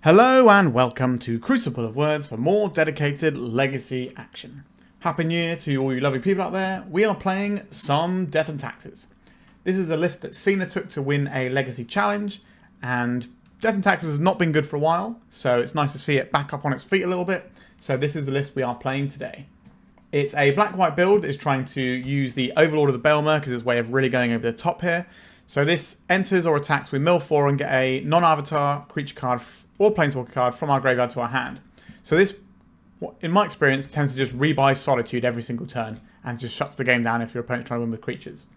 Hello and welcome to Crucible of Words for more dedicated legacy action. Happy New Year to all you lovely people out there. We are playing some Death and Taxes. This is a list that Cena took to win a legacy challenge, and Death and Taxes has not been good for a while, so it's nice to see it back up on its feet a little bit. So this is the list we are playing today. It's a black-white build that is trying to use the Overlord of the Balemurk as its way of really going over the top here. So this enters or attacks with mill 4 and get a non-avatar creature card or planeswalker card from our graveyard to our hand. So this, in my experience, tends to just rebuy Solitude every single turn and just shuts the game down if your opponent's trying to win with creatures.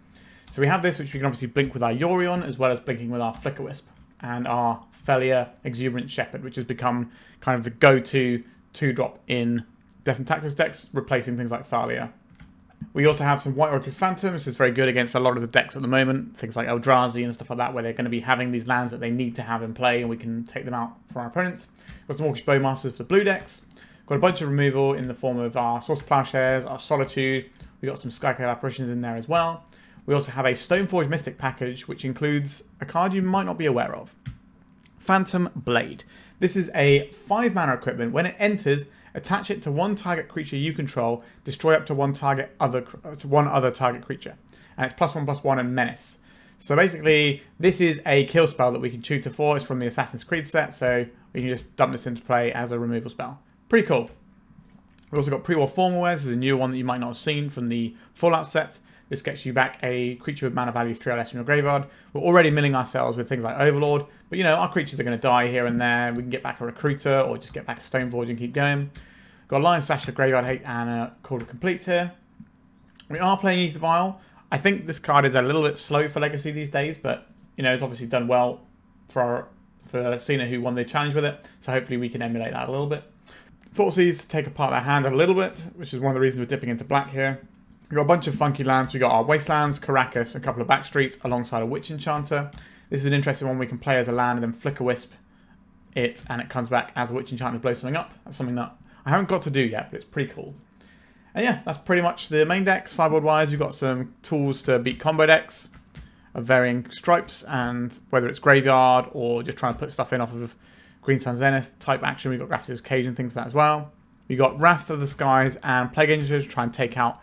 So we have this, which we can obviously blink with our Yorion, as well as blinking with our Flickerwisp and our Phelia Exuberant Shepherd, which has become kind of the go-to 2-drop in Death and Taxes decks, replacing things like Thalia. We also have some White Orchid Phantom. This is very good against a lot of the decks at the moment. Things like Eldrazi and stuff like that, where they're going to be having these lands that they need to have in play, and we can take them out for our opponents. We've got some Orcish Bowmasters for blue decks. Got a bunch of removal in the form of our Plowshares, our Solitude. We've got some Skyclave Apparitions in there as well. We also have a Stoneforge Mystic package, which includes a card you might not be aware of. Phantom Blade. This is a 5-mana equipment. When it enters, attach it to one target creature you control, destroy up to one other target creature. And it's +1/+1 and menace. So basically, this is a kill spell that we can tutor for. It's from the Assassin's Creed set, so we can just dump this into play as a removal spell. Pretty cool. We've also got Pre-War Formalwear. This is a new one that you might not have seen from the Fallout set. This gets you back a creature with mana value 3 or less from your graveyard. We're already milling ourselves with things like Overlord, but you know, our creatures are going to die here and there. We can get back a Recruiter or just get back a Stoneforge and keep going. Got a Lion Sash, a Graveyard Hate, and a Kaldra Compleat here. We are playing Aether Vial. I think this card is a little bit slow for Legacy these days, but you know, it's obviously done well for Cena, who won the challenge with it. So hopefully we can emulate that a little bit. Thoughtseize to take apart their hand a little bit, which is one of the reasons we're dipping into black here. We've got a bunch of funky lands. We've got our Wastelands, Karakas, a couple of Backstreets alongside a Witch Enchanter. This is an interesting one we can play as a land and then Flickerwisp it, and it comes back as a Witch Enchanter to blow something up. That's something that I haven't got to do yet, but it's pretty cool. And yeah, that's pretty much the main deck. Sideboard-wise, we've got some tools to beat combo decks of varying stripes, and whether it's graveyard or just trying to put stuff in off of Green Sun Zenith type action, we've got Grafiter's Cage and things like that as well. We've got Wrath of the Skies and Plague Engines to try and take out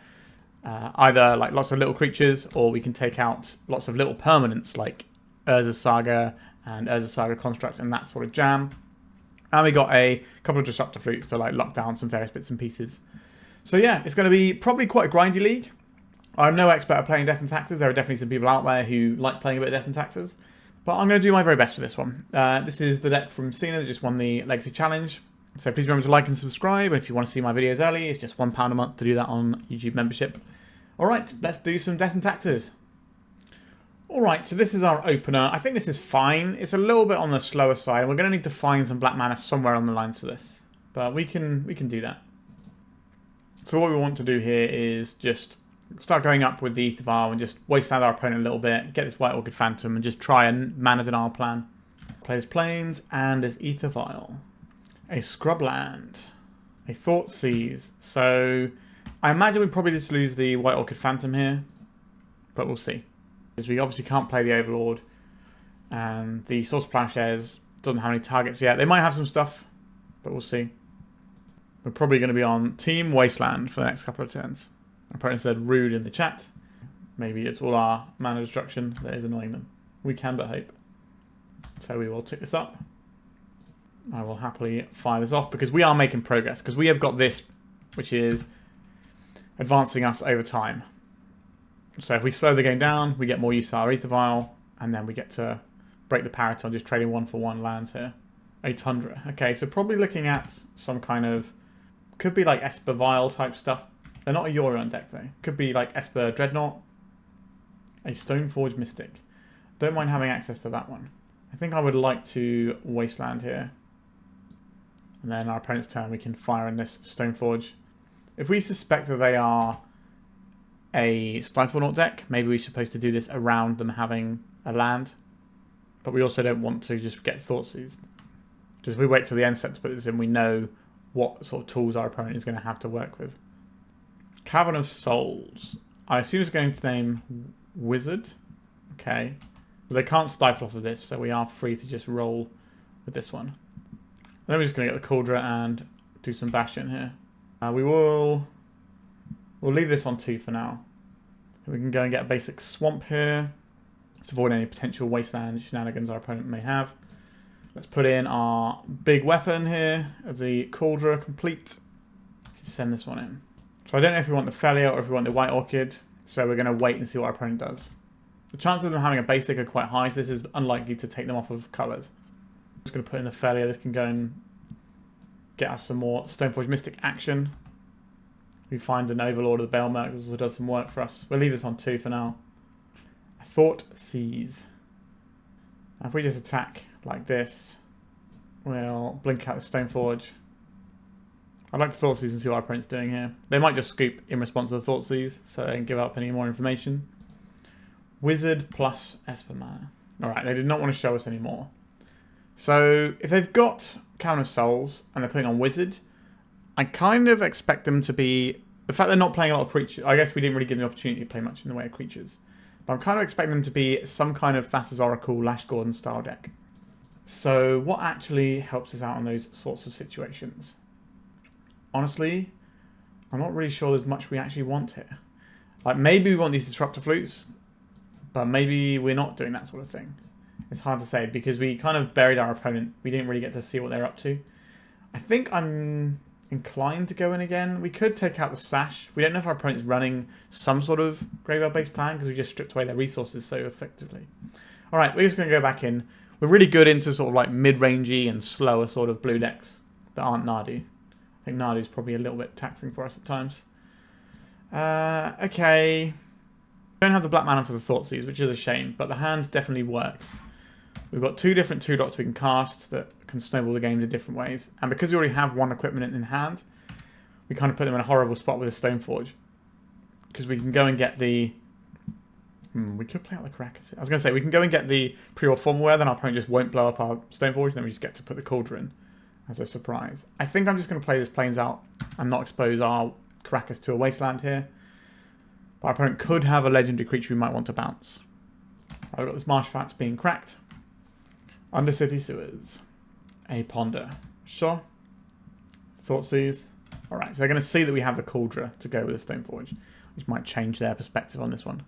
either like lots of little creatures, or we can take out lots of little permanents like Urza's Saga and Urza's Saga Construct and that sort of jam. And we got a couple of Disruptor Flutes to like lock down some various bits and pieces. So yeah, it's going to be probably quite a grindy league. I'm no expert at playing Death and Taxes. There are definitely some people out there who like playing a bit of Death and Taxes. But I'm going to do my very best for this one. This is the deck from Cena that just won the Legacy Challenge. So please remember to like and subscribe. And if you want to see my videos early, it's just £1 a month to do that on YouTube membership. Alright, let's do some Death and Taxes. Alright, so this is our opener. I think this is fine. It's a little bit on the slower side. We're going to need to find some black mana somewhere on the line to this. But we can do that. So what we want to do here is just start going up with the Aether Vial and just wasteland our opponent a little bit, get this White Orchid Phantom and just try and mana denial plan. Play as Plains and as Aether Vial. A Scrubland. A Thoughtseize. So I imagine we probably just lose the White Orchid Phantom here, but we'll see. Because we obviously can't play the Overlord, and the Source Plowshares doesn't have any targets yet. They might have some stuff, but we'll see. We're probably going to be on Team Wasteland for the next couple of turns. My opponent said rude in the chat. Maybe it's all our mana destruction that is annoying them. We can but hope. So we will tick this up. I will happily fire this off because we are making progress. Because we have got this, which is advancing us over time. So if we slow the game down, we get more use of our Aether Vial, and then we get to break the parity on just trading 1-for-1 lands here. A Tundra. Okay, so probably looking at some kind of, could be like Esper Vial type stuff. They're not a Yorion deck though. Could be like Esper Dreadnought. A Stoneforge Mystic. Don't mind having access to that one. I think I would like to Wasteland here. And then our opponent's turn we can fire in this Stoneforge. If we suspect that they are a Stiflenaut deck, maybe we're supposed to do this around them having a land. But we also don't want to just get Thoughtseize. Just if we wait till the end step to put this in, we know what sort of tools our opponent is going to have to work with. Cavern of Souls. I assume it's going to name Wizard. Okay. But they can't stifle off of this, so we are free to just roll with this one. then we're just going to get the Kaldra and do some Bastion here. We'll leave this on 2 for now. We can go and get a basic Swamp here to avoid any potential Wasteland shenanigans our opponent may have. Let's put in our big weapon here of the Kaldra Compleat. Send this one in. So I don't know if we want the Phelia or if we want the White Orchid, so we're going to wait and see what our opponent does. The chances of them having a basic are quite high, so this is unlikely to take them off of colours. I'm just going to put in the Phelia. This can go and get us some more Stoneforge Mystic action. We find an Overlord of the Balemurk. This also does some work for us. We'll leave this on 2 for now. Thoughtseize. Now if we just attack like this, we'll blink out the Stoneforge. I'd like to Thoughtseize and see what our opponent's doing here. They might just scoop in response to the Thoughtseize, so they don't give up any more information. Wizard plus Esper mana. Alright, they did not want to show us anymore. So if they've got Counter Souls and they're playing on Wizard, I kind of expect them to be... The fact they're not playing a lot of creatures... I guess we didn't really give them the opportunity to play much in the way of creatures. But I'm kind of expecting them to be some kind of Thassa's Oracle, Lash Gordon style deck. So what actually helps us out on those sorts of situations? Honestly, I'm not really sure there's much we actually want here. Like, maybe we want these Disruptor Flutes, but maybe we're not doing that sort of thing. It's hard to say, because we kind of buried our opponent. We didn't really get to see what they're up to. I think I'm inclined to go in again. We could take out the Sash. We don't know if our opponent's running some sort of graveyard-based plan, because we just stripped away their resources so effectively. Alright, we're just going to go back in. We're really good into sort of like mid-rangey and slower sort of blue decks that aren't Nadu. I think Nadu's probably a little bit taxing for us at times. Okay. We don't have the black mana for the Thoughtseize, which is a shame, but the hand definitely works. We've got 2 different 2-dots we can cast that can snowball the game in different ways. And because we already have 1 equipment in hand, we kind of put them in a horrible spot with a Stoneforge. Because we can go and get the... we could play out the Karakas. I was going to say, we can go and get the Pre-War Formalwear, then our opponent just won't blow up our Stoneforge, and then we just get to put the Kaldra in as a surprise. I think I'm just going to play this Plains out and not expose our Karakas to a Wasteland here. But our opponent could have a legendary creature we might want to bounce. I've got this Marsh Flats being cracked. Undercity Sewers. A Ponder. Sure. Thoughtseize. Alright, so they're going to see that we have the Kaldra to go with the Stoneforge, which might change their perspective on this one.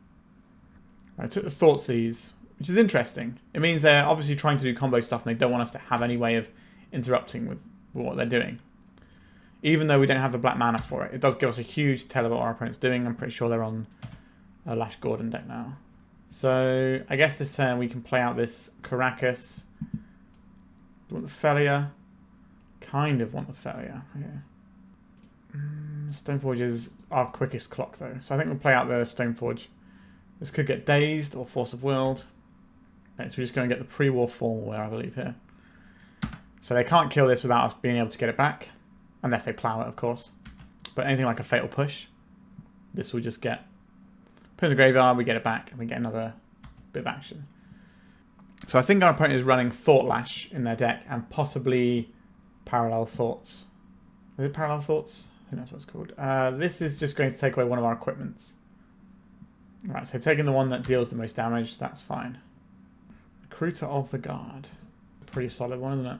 I took the Thoughtseize, which is interesting. It means they're obviously trying to do combo stuff and they don't want us to have any way of interrupting with what they're doing. Even though we don't have the black mana for it, it does give us a huge tell of what our opponent's doing. I'm pretty sure they're on a Lash Gordon deck now. So I guess this turn we can play out this Karakas. Do you want the Phelia? Kind of want the Phelia. Yeah. Stoneforge is our quickest clock though. So I think we'll play out the Stoneforge. This could get Dazed or Force of Willed. Okay, so we're just going to get the Pre-War Formalwear, I believe, here. So they can't kill this without us being able to get it back. Unless they plow it, of course. But anything like a Fatal Push, this will just get... Put in the graveyard, we get it back, and we get another bit of action. So I think our opponent is running Thought Lash in their deck, and possibly Parallel Thoughts. Is it Parallel Thoughts? I think that's what it's called. This is just going to take away one of our equipments. Right, so taking the one that deals the most damage, that's fine. Recruiter of the Guard. Pretty solid one, isn't it?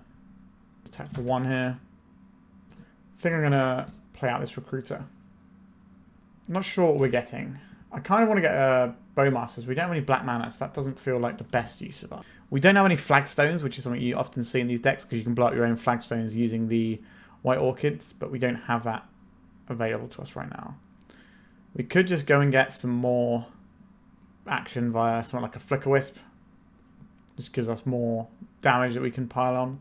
Attack for 1 here. I think I'm going to play out this Recruiter. I'm not sure what we're getting. I kind of want to get Bowmasters. We don't have any black mana, so that doesn't feel like the best use of it. We don't have any Flagstones, which is something you often see in these decks, because you can blow up your own Flagstones using the White Orchids, but we don't have that available to us right now. We could just go and get some more action via something like a Flickerwisp. Just gives us more damage that we can pile on.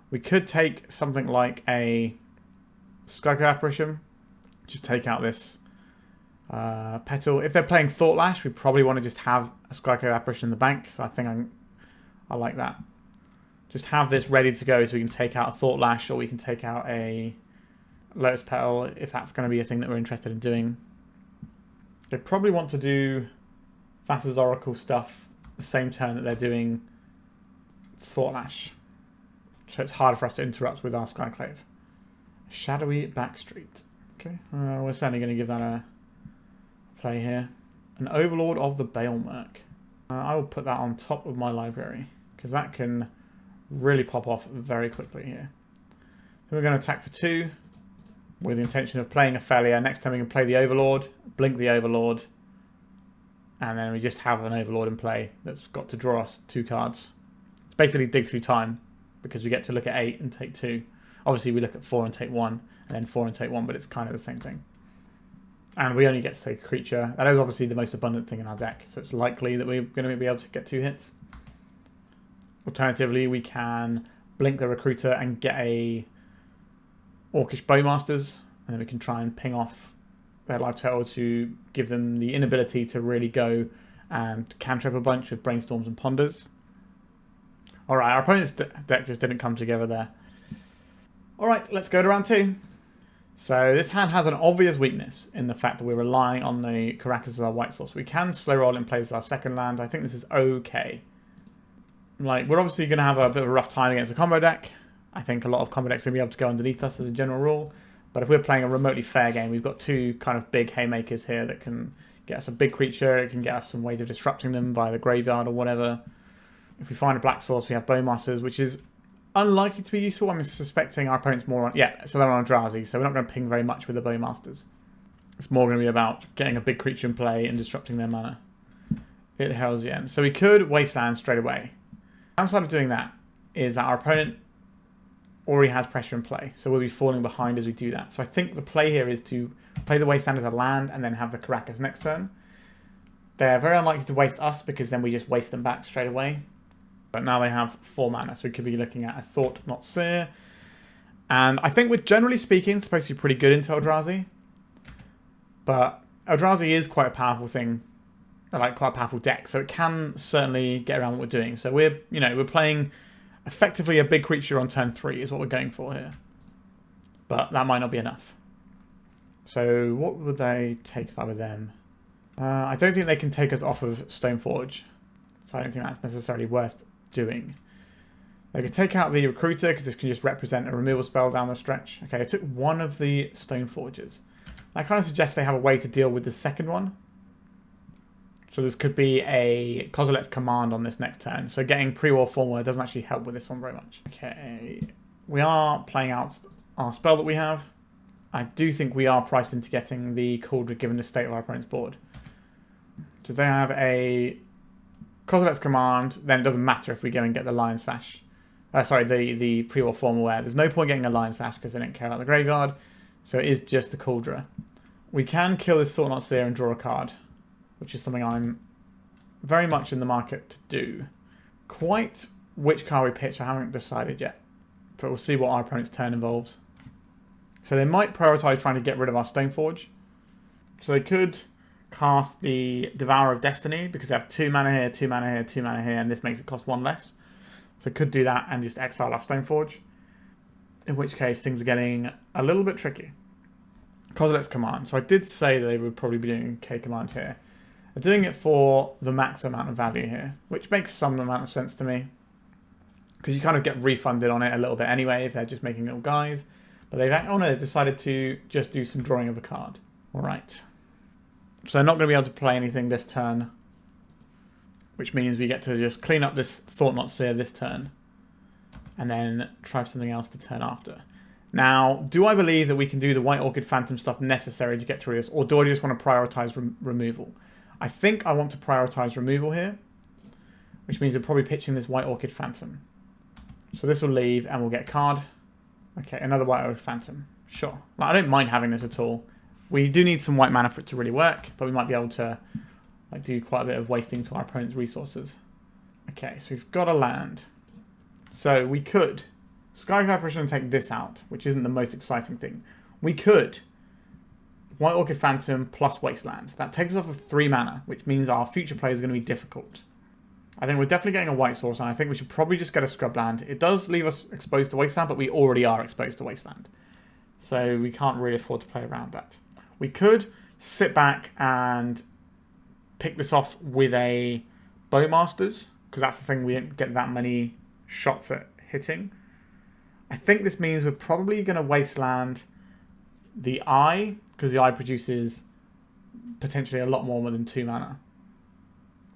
We could take something like a Skyclave Apparition. Just take out this Petal. If they're playing Thought Lash, we probably want to just have a Skyclave Apparition in the bank. So I think I like that. Just have this ready to go so we can take out a Thought Lash, or we can take out a Lotus Petal if that's going to be a thing that we're interested in doing. They probably want to do Thassa's Oracle stuff the same turn that they're doing Thought Lash. So it's harder for us to interrupt with our Skyclave. Shadowy Backstreet. Okay, we're certainly going to give that a play here. An Overlord of the Balemurk. I will put that on top of my library, because that can really pop off very quickly here. we're going to attack for 2 with the intention of playing a Phelia. Next time we can play the Overlord, blink the Overlord, and then we just have an Overlord in play that's got to draw us 2 cards. It's basically dig through time, because we get to look at 8 and take 2. Obviously we look at 4 and take 1, and then 4 and take 1, but it's kind of the same thing. And we only get to take a creature. That is obviously the most abundant thing in our deck, so it's likely that we're going to be able to get 2 hits. Alternatively, we can blink the Recruiter and get a Orcish Bowmasters, and then we can try and ping off their life total to give them the inability to really go and cantrip a bunch with Brainstorms and Ponders. Alright, our opponent's deck just didn't come together there. Alright, let's go to round 2. So this hand has an obvious weakness in the fact that we're relying on the Karakas as our white source. We can slow roll in place as our second land. I think this is okay. Like, we're obviously going to have a bit of a rough time against a combo deck. I think a lot of combo decks are going to be able to go underneath us as a general rule. But if we're playing a remotely fair game, we've got 2 kind of big haymakers here that can get us a big creature. It can get us some ways of disrupting them via the graveyard or whatever. If we find a black source, we have Bowmasters, which is unlikely to be useful. I'm suspecting our opponent's more on... Yeah, so they're on Eldrazi, so we're not going to ping very much with the Bowmasters. It's more going to be about getting a big creature in play and disrupting their mana. It heralds the end. So we could Wasteland straight away. Downside of doing that is that our opponent already has pressure in play, so we'll be falling behind as we do that. So I think the play here is to play the Wasteland as a land and then have the Karakas next turn. They're very unlikely to waste us because then we just waste them back straight away. But now they have 4 mana, so we could be looking at a Thoughtseize. And I think we're generally speaking supposed to be pretty good into Eldrazi. But Eldrazi is quite a powerful thing, like quite a powerful deck, so it can certainly get around what we're doing. So we're playing effectively a big creature on turn 3 is what we're going for here. But that might not be enough. So what would they take if I were them? I don't think they can take us off of Stoneforge, so I don't think that's necessarily worth doing. They could take out the Recruiter because this can just represent a removal spell down the stretch. Okay, I took one of the Stoneforges. That kind of suggests they have a way to deal with the second one. So this could be a Kozilek's Command on this next turn. So getting Pre-War Formalwear doesn't actually help with this one very much. Okay, we are playing out our spell that we have. I do think we are priced into getting the Kaldra given the state of our opponent's board. So they have a Kozilek's Command, then it doesn't matter if we go and get the Lion Sash. The Pre-War Formalwear. There's no point getting a Lion Sash because they don't care about the graveyard. So it is just the Kaldra. We can kill this Thoughtseize and draw a card, which is something I'm very much in the market to do. Quite which card we pitch, I haven't decided yet. But we'll see what our opponent's turn involves. So they might prioritise trying to get rid of our Stoneforge. So they could cast the Devourer of Destiny because they have 2 mana here, 2 mana here, 2 mana here, and this makes it cost 1 less. So could do that and just exile our Stoneforge. In which case things are getting a little bit tricky. Kozilek's Command. So I did say that they would probably be doing K Command here. They're doing it for the max amount of value here, which makes some amount of sense to me. Because you kind of get refunded on it a little bit anyway if they're just making little guys. But they've decided to just do some drawing of a card. Alright. So they're not going to be able to play anything this turn. Which means we get to just clean up this Thoughtseize this turn. And then try something else the turn after. Now, do I believe that we can do the White Orchid Phantom stuff necessary to get through this? Or do I just want to prioritise removal? I think I want to prioritise removal here. Which means we're probably pitching this White Orchid Phantom. So this will leave and we'll get a card. Okay, another White Orchid Phantom. Sure. Like, I don't mind having this at all. We do need some white mana for it to really work. But we might be able to do quite a bit of wasting to our opponent's resources. Okay, so we've got a land. So we could Skyclave Apparition and take this out, which isn't the most exciting thing. We could White Orchid Phantom plus Wasteland. That takes us off of 3 mana, which means our future play is going to be difficult. I think we're definitely getting a white source, and I think we should probably just get a Scrubland. It does leave us exposed to Wasteland, but we already are exposed to Wasteland. So we can't really afford to play around that. We could sit back and pick this off with a Bowmasters, because that's the thing we didn't get that many shots at hitting. I think this means we're probably going to Wasteland the Eye, because the Eye produces potentially a lot more than 2 mana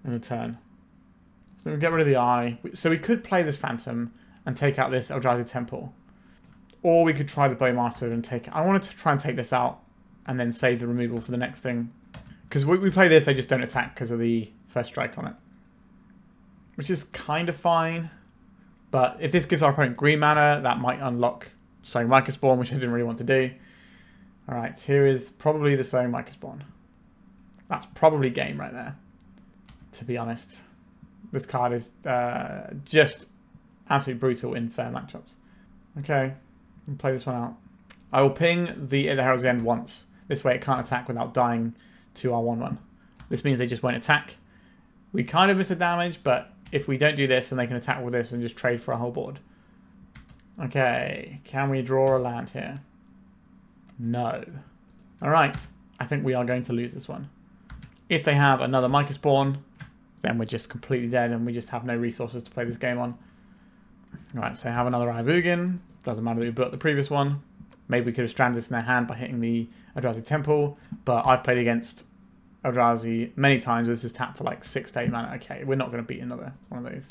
in a turn. So we get rid of the Eye. So we could play this Phantom and take out this Eldrazi Temple. Or we could try the Bowmaster and take it. I wanted to try and take this out and then save the removal for the next thing. Because we play this, they just don't attack because of the first strike on it. Which is kind of fine. But if this gives our opponent green mana, that might unlock Sowing Mycospawn, Spawn, which I didn't really want to do. Alright, here is probably the Sowing Mycospawn. Spawn. That's probably game right there, to be honest. This card is just absolutely brutal in fair matchups. Okay, we'll play this one out. I will ping the Herald's End once. This way it can't attack without dying to our 1/1. This means they just won't attack. We kind of miss the damage, but if we don't do this, then they can attack with this and just trade for a whole board. Okay, can we draw a land here? No. Alright, I think we are going to lose this one. If they have another Mycospawn, then we're just completely dead and we just have no resources to play this game on. Alright, so have another Ivugan. Doesn't matter that we built the previous one. Maybe we could have stranded this in their hand by hitting the Eldrazi Temple, but I've played against Eldrazi many times. This is tapped for like 6 to 8 mana. Okay, we're not going to beat another one of those.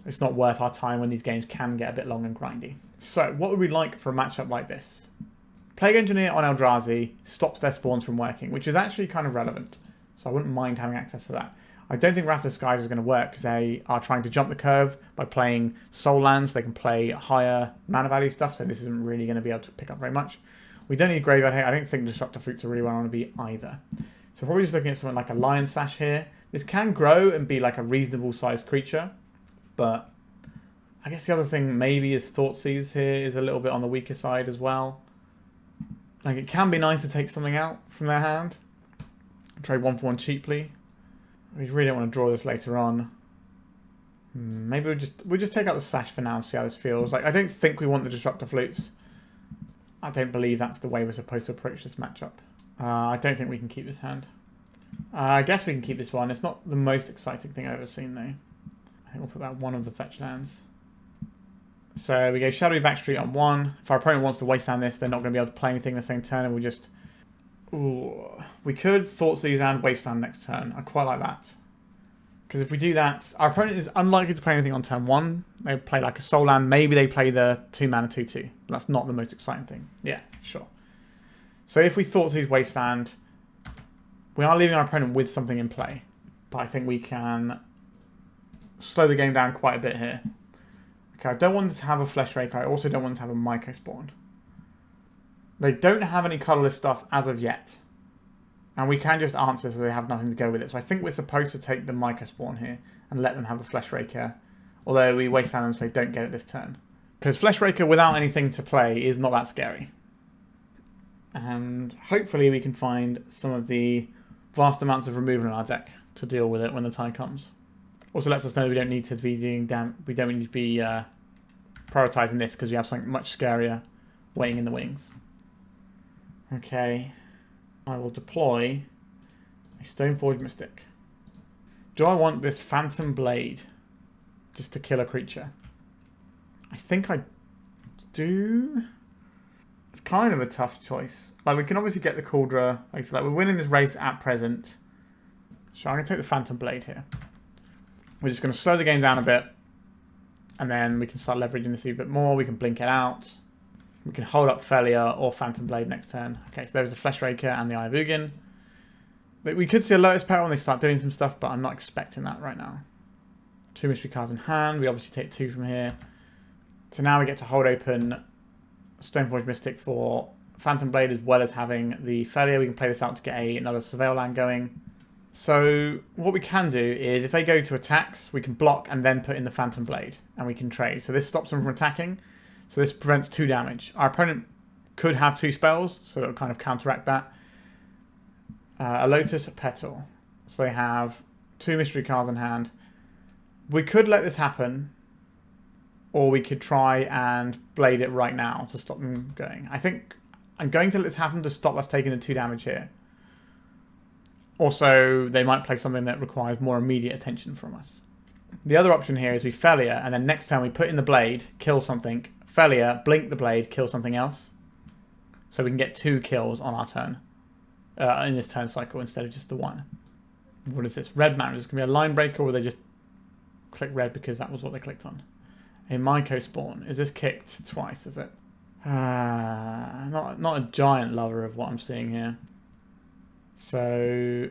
It's not worth our time when these games can get a bit long and grindy. So, what would we like for a matchup like this? Plague Engineer on Eldrazi stops their spawns from working, which is actually kind of relevant. So I wouldn't mind having access to that. I don't think Wrath of the Skies is going to work because they are trying to jump the curve by playing soul lands. They can play higher mana value stuff, so this isn't really going to be able to pick up very much. We don't need Graveyard here. I don't think Disruptor Flutes are really where I want to be either. So probably just looking at something like a Lion Sash here. This can grow and be like a reasonable sized creature, but I guess the other thing maybe is Thoughtseize here is a little bit on the weaker side as well. Like, it can be nice to take something out from their hand. Trade 1 for 1 cheaply. We really don't want to draw this later on. Maybe we'll just take out the Sash for now and see how this feels. Like, I don't think we want the Disruptor Flutes. I don't believe that's the way we're supposed to approach this matchup. I don't think we can keep this hand. I guess we can keep this one. It's not the most exciting thing I've ever seen, though. I think we'll put back one of the fetch lands. So we go Shadowy Backstreet on 1. If our opponent wants to Wasteland this, they're not going to be able to play anything the same turn, and we'll just... Ooh. We could Thoughtseize and Wasteland next turn. I quite like that. Because if we do that, our opponent is unlikely to play anything on turn 1. They play like a Soul Land. Maybe they play the 2-mana 2/2. But that's not the most exciting thing. Yeah, sure. So if we Thoughtseize Wasteland, we are leaving our opponent with something in play. But I think we can slow the game down quite a bit here. Okay, I don't want to have a Fleshrake. I also don't want to have a Mycospawn. They don't have any colourless stuff as of yet. And we can just answer so they have nothing to go with it. So I think we're supposed to take the Mycospawn here and let them have a Fleshraker. Although we Wasteland them so they don't get it this turn. Because Fleshraker without anything to play is not that scary. And hopefully we can find some of the vast amounts of removal in our deck to deal with it when the time comes. Also lets us know we don't need to be doing we don't need to be prioritizing this because we have something much scarier waiting in the wings. Okay, I will deploy a Stoneforge Mystic. Do I want this Phantom Blade just to kill a creature? I think I do. It's kind of a tough choice. Like, we can obviously get the Kaldra. Like we're winning this race at present. So I'm going to take the Phantom Blade here. We're just going to slow the game down a bit. And then we can start leveraging this a bit more. We can blink it out. We can hold up Phelia or Phantom Blade next turn. Okay, so there's the Fleshraker and the Ivugan. We could see a Lotus Petal when they start doing some stuff, but I'm not expecting that right now. 2 mystery cards in hand. We obviously take 2 from here. So now we get to hold open Stoneforge Mystic for Phantom Blade as well as having the Phelia. We can play this out to get another Surveil land going. So what we can do is if they go to attacks, we can block and then put in the Phantom Blade and we can trade. So this stops them from attacking. So this prevents 2 damage. Our opponent could have 2 spells, so it'll kind of counteract that. A Lotus Petal. So they have 2 mystery cards in hand. We could let this happen, or we could try and blade it right now to stop them going. I think I'm going to let this happen to stop us taking the 2 damage here. Also, they might play something that requires more immediate attention from us. The other option here is we Phelia, and then next time we put in the blade, kill something, Phelia, blink the blade, kill something else. So we can get 2 kills on our turn. In this turn cycle instead of just the 1. What is this? Red mana. Is this going to be a line breaker, or they just click red because that was what they clicked on? A Mycospawn. Is this kicked twice, is it? Not a giant lover of what I'm seeing here. So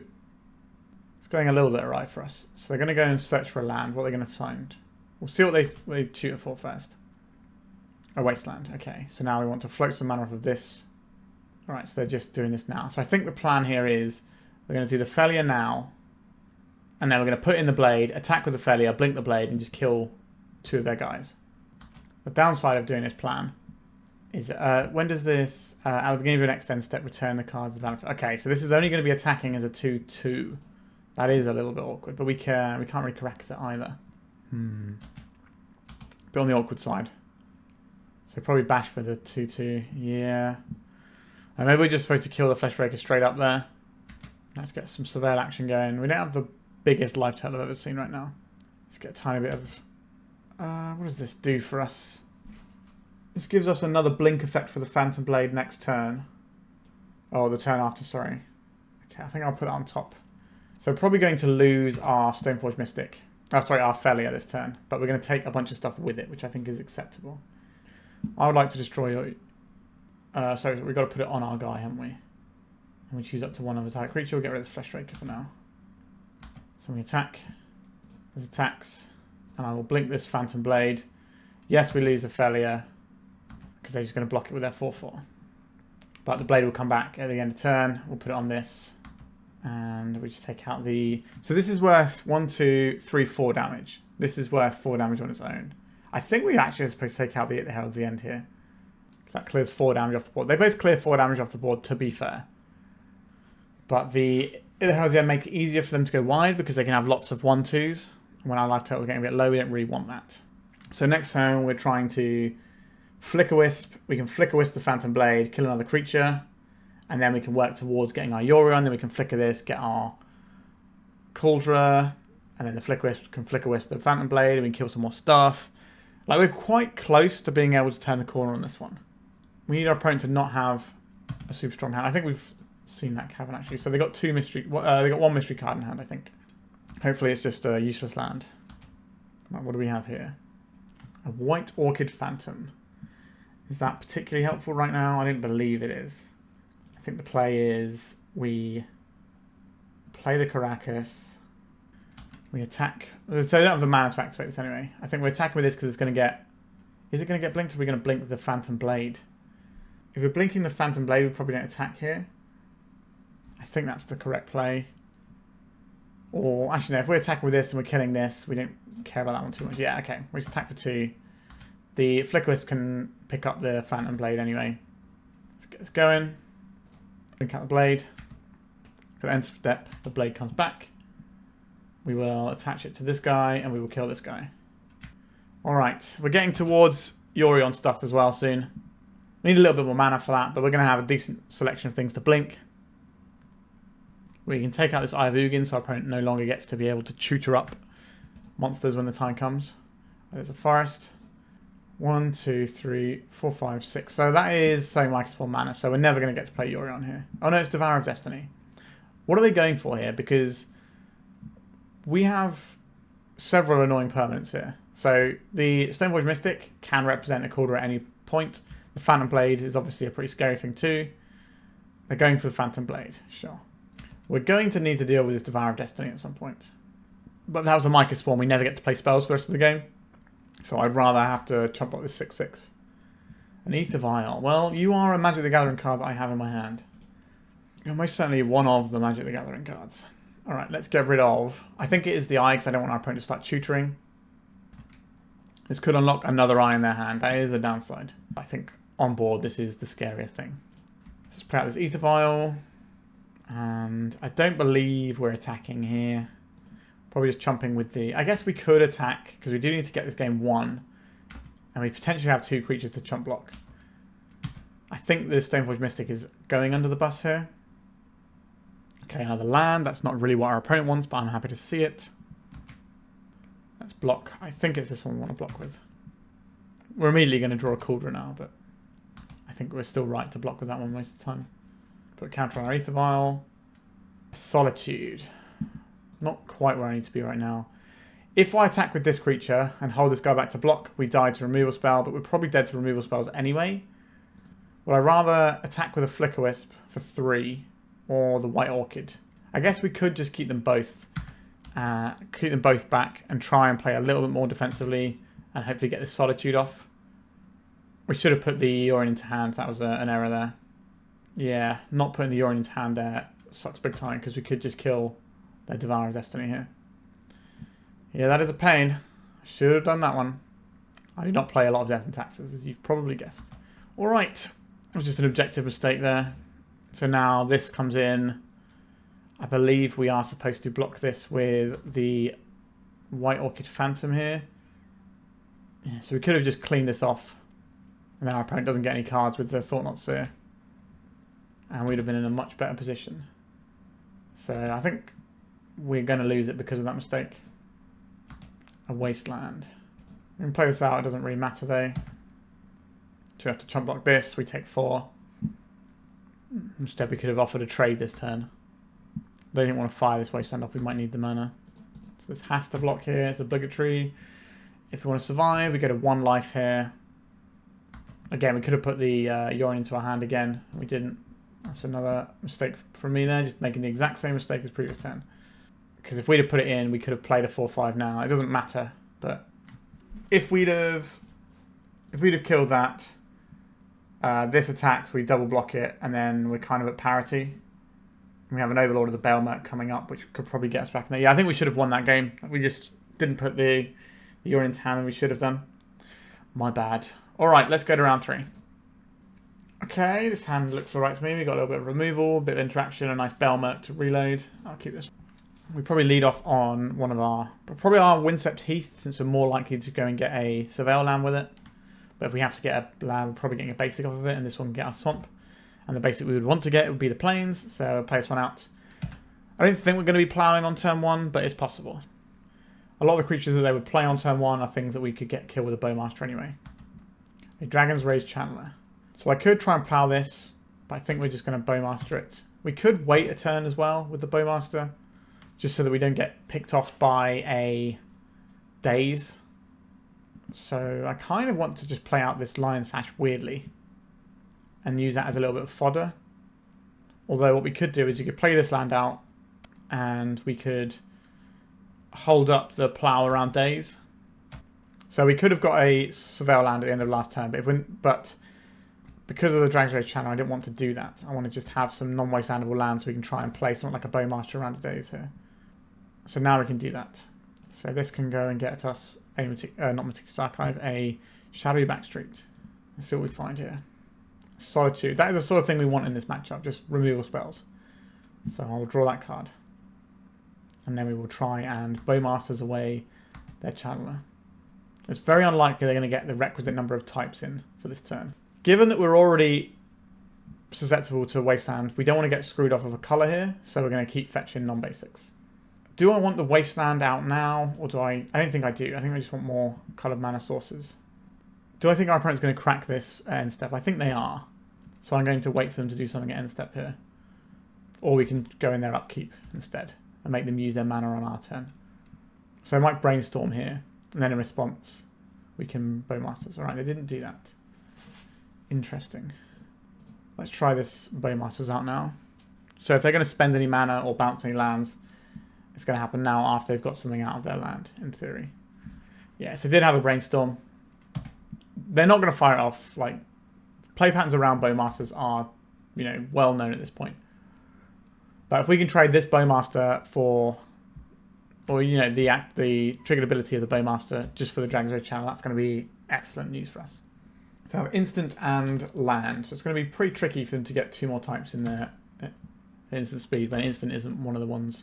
it's going a little bit awry for us. So they're going to go and search for a land. What are they going to find? We'll see what they shoot for first. A wasteland. Okay, so now we want to float some mana off of this. Alright, so they're just doing this now. So I think the plan here is we're going to do the Phelia now. And then we're going to put in the blade, attack with the Phelia, blink the blade, and just kill 2 of their guys. The downside of doing this plan is when does this, at the beginning of your next end step, return the card's advantage. Okay, so this is only going to be attacking as a 2/2. That is a little bit awkward, but we can't really Karakas it either. Bit on the awkward side. So probably bash for the 2/2. Yeah. And maybe we're just supposed to kill the Flesh Raker straight up there. Let's get some surveil action going. We don't have the biggest life total I've ever seen right now. Let's get a tiny bit of... what does this do for us? This gives us another blink effect for the Phantom Blade next turn. Oh, the turn after, sorry. Okay, I think I'll put that on top. So we're probably going to lose our Stoneforge Mystic. Oh, sorry, our Phelia this turn. But we're going to take a bunch of stuff with it, which I think is acceptable. I would like to destroy your... so we've got to put it on our guy, haven't we? And we choose up to 1 of the target creature. We'll get rid of this Flesh Raker for now. So we attack. There's attacks. And I will blink this Phantom Blade. Yes, we lose the Phelia, because they're just going to block it with their 4/4. But the blade will come back at the end of turn. We'll put it on this. And we just take out the... So this is worth 1, 2, 3, 4 damage. This is worth 4 damage on its own. I think we actually are supposed to take out the Herald's the End here. That clears 4 damage off the board. They both clear 4 damage off the board, to be fair. But the Herald's the End make it easier for them to go wide because they can have lots of 1/2s. When our life total is getting a bit low, we don't really want that. So next turn, we're trying to Flickerwisp. We can Flickerwisp the Phantom Blade, kill another creature. And then we can work towards getting our Yorion. Then we can flicker this, get our Kaldra. And then the Flickerwisp can Flickerwisp the Phantom Blade. And we can kill some more stuff. Like, we're quite close to being able to turn the corner on this one. We need our opponent to not have a super strong hand. I think we've seen that cavern, actually. So they got 2 mystery... they got 1 mystery card in hand, I think. Hopefully it's just a useless land. Right, what do we have here? A white Orchid Phantom. Is that particularly helpful right now? I don't believe it is. I think the play is we play the Karakas. We attack. So they don't have the mana to activate this anyway. I think we're attacking with this because it's going to get... Is it going to get blinked or are we going to blink the Phantom Blade? If we're blinking the Phantom Blade, we probably don't attack here. I think that's the correct play. Or, actually no, if we're attacking with this and we're killing this, we don't care about that one too much. Yeah, okay. We just attack for 2. The Flickerwisp can pick up the Phantom Blade anyway. Let's get this going. Blink out the blade. For the end step, the blade comes back. We will attach it to this guy and we will kill this guy. Alright, we're getting towards Yorion stuff as well soon. We need a little bit more mana for that, but we're going to have a decent selection of things to blink. We can take out this Eye of Ugin so our opponent no longer gets to be able to tutor up monsters when the time comes. There's a forest. 1, 2, 3, 4, 5, 6. So that is so multiple mana, so we're never going to get to play Yorion here. Oh no, it's Devourer of Destiny. What are they going for here? Because we have several annoying permanents here. So the Stoneforge Mystic can represent a Kaldra at any point. The Phantom Blade is obviously a pretty scary thing too. They're going for the Phantom Blade, sure. We're going to need to deal with this Devourer of Destiny at some point. But that was a Mycah Spawn. We never get to play spells for the rest of the game. So I'd rather have to chop up this 6/6. An Aether Vial. Well, you are a Magic the Gathering card that I have in my hand. You're most certainly one of the Magic the Gathering cards. Alright, let's get rid of... I think it is the Eye because I don't want our opponent to start tutoring. This could unlock another Eye in their hand. That is a downside. I think on board this is the scariest thing. Let's put out this Aether Vial. And I don't believe we're attacking here. Probably just chumping with the... I guess we could attack, because we do need to get this game won. And we potentially have 2 creatures to chump block. I think the Stoneforge Mystic is going under the bus here. Okay, another land. That's not really what our opponent wants, but I'm happy to see it. Let's block. I think it's this one we want to block with. We're immediately going to draw a Kaldra now, but I think we're still right to block with that one most of the time. Put a counter on our Aether Vial. Solitude. Not quite where I need to be right now. If I attack with this creature and hold this guy back to block, we die to removal spell, but we're probably dead to removal spells anyway. Would I rather attack with a Flickerwisp for 3 or the White Orchid? I guess we could just keep them both back and try and play a little bit more defensively and hopefully get this Solitude off. We should have put the Yorion into hand. That was an error there. Yeah, not putting the Yorion into hand there sucks big time because we could just kill their Devourer of Destiny here. Yeah, that is a pain. I should have done that one. I do not play a lot of Death and Taxes, as you've probably guessed. Alright, it was just an objective mistake there. So now this comes in. I believe we are supposed to block this with the White Orchid Phantom here. Yeah, so we could have just cleaned this off. And then our opponent doesn't get any cards with the Thought-Knot Seer. And we'd have been in a much better position. So I think we're going to lose it because of that mistake. A Wasteland. We can play this out, it doesn't really matter though. So we have to chump block this, we take 4. Instead we could have offered a trade this turn. I don't even want to fire this Wasteland off, we might need the mana. So this has to block here, it's obligatory. If we want to survive, we get a 1 life here. Again, we could have put the Yorion into our hand again, we didn't. That's another mistake from me there, just making the exact same mistake as previous turn. Because if we'd have put it in, we could have played a 4-5 now. It doesn't matter, but if we'd have killed that, this attacks, we double block it, and then we're kind of at parity. We have an Overlord of the Balemurk coming up, which could probably get us back in there. Yeah, I think we should have won that game. We just didn't put the Yorion into hand, and we should have done. My bad. All right, let's go to round 3. Okay, this hand looks alright to me. We got a little bit of removal, a bit of interaction, a nice Balemurk to reload. I'll keep this. We probably lead off on one of our, probably our Windswept Heath, since we're more likely to go and get a Surveil land with it. But if we have to get a land, we're probably getting a basic off of it, and this one can get our swamp. And the basic we would want to get would be the plains, so I'll play this one out. I don't think we're going to be ploughing on turn 1, but it's possible. A lot of the creatures that they would play on turn 1 are things that we could get killed with a Bowmaster anyway. A Dragon's Rage Channeler. So I could try and plough this, but I think we're just going to Bowmaster it. We could wait a turn as well with the Bowmaster, just so that we don't get picked off by a Daze. So I kind of want to just play out this Lion Sash weirdly and use that as a little bit of fodder. Although what we could do is you could play this land out and we could hold up the plough around Daze. So we could have got a Surveil land at the end of last turn, but because of the Dragon's Rage Channel, I didn't want to do that. I want to just have some non-wastelandable lands so we can try and play something like a Bowmaster around a Daze here. So now we can do that. So this can go and get us a not Meticulous Archive, a Shadowy Backstreet. Let's see what we find here. Solitude. That is the sort of thing we want in this matchup, just removal spells. So I'll draw that card. And then we will try and Bowmasters away their Channeler. It's very unlikely they're going to get the requisite number of types in for this turn. Given that we're already susceptible to Wasteland, we don't want to get screwed off of a colour here, so we're going to keep fetching non-basics. Do I want the Wasteland out now, or do I... I don't think I do. I think I just want more coloured mana sources. Do I think our opponent's going to crack this at end step? I think they are. So I'm going to wait for them to do something at end step here. Or we can go in their upkeep instead and make them use their mana on our turn. So I might Brainstorm here, and then in response we can Bowmasters. Alright, they didn't do that. Interesting. Let's try this Bowmasters out now. So if they're going to spend any mana or bounce any lands, it's going to happen now after they've got something out of their land, in theory. Yeah, so they did have a Brainstorm. They're not going to fire it off. Like, play patterns around Bowmasters are, you know, well known at this point. But if we can trade this Bowmaster for, or you know, the triggered ability of the Bowmaster just for the Dragon's Rage Channel, that's going to be excellent news for us. So I have instant and land. So it's going to be pretty tricky for them to get 2 more types in their instant speed, but instant isn't one of the ones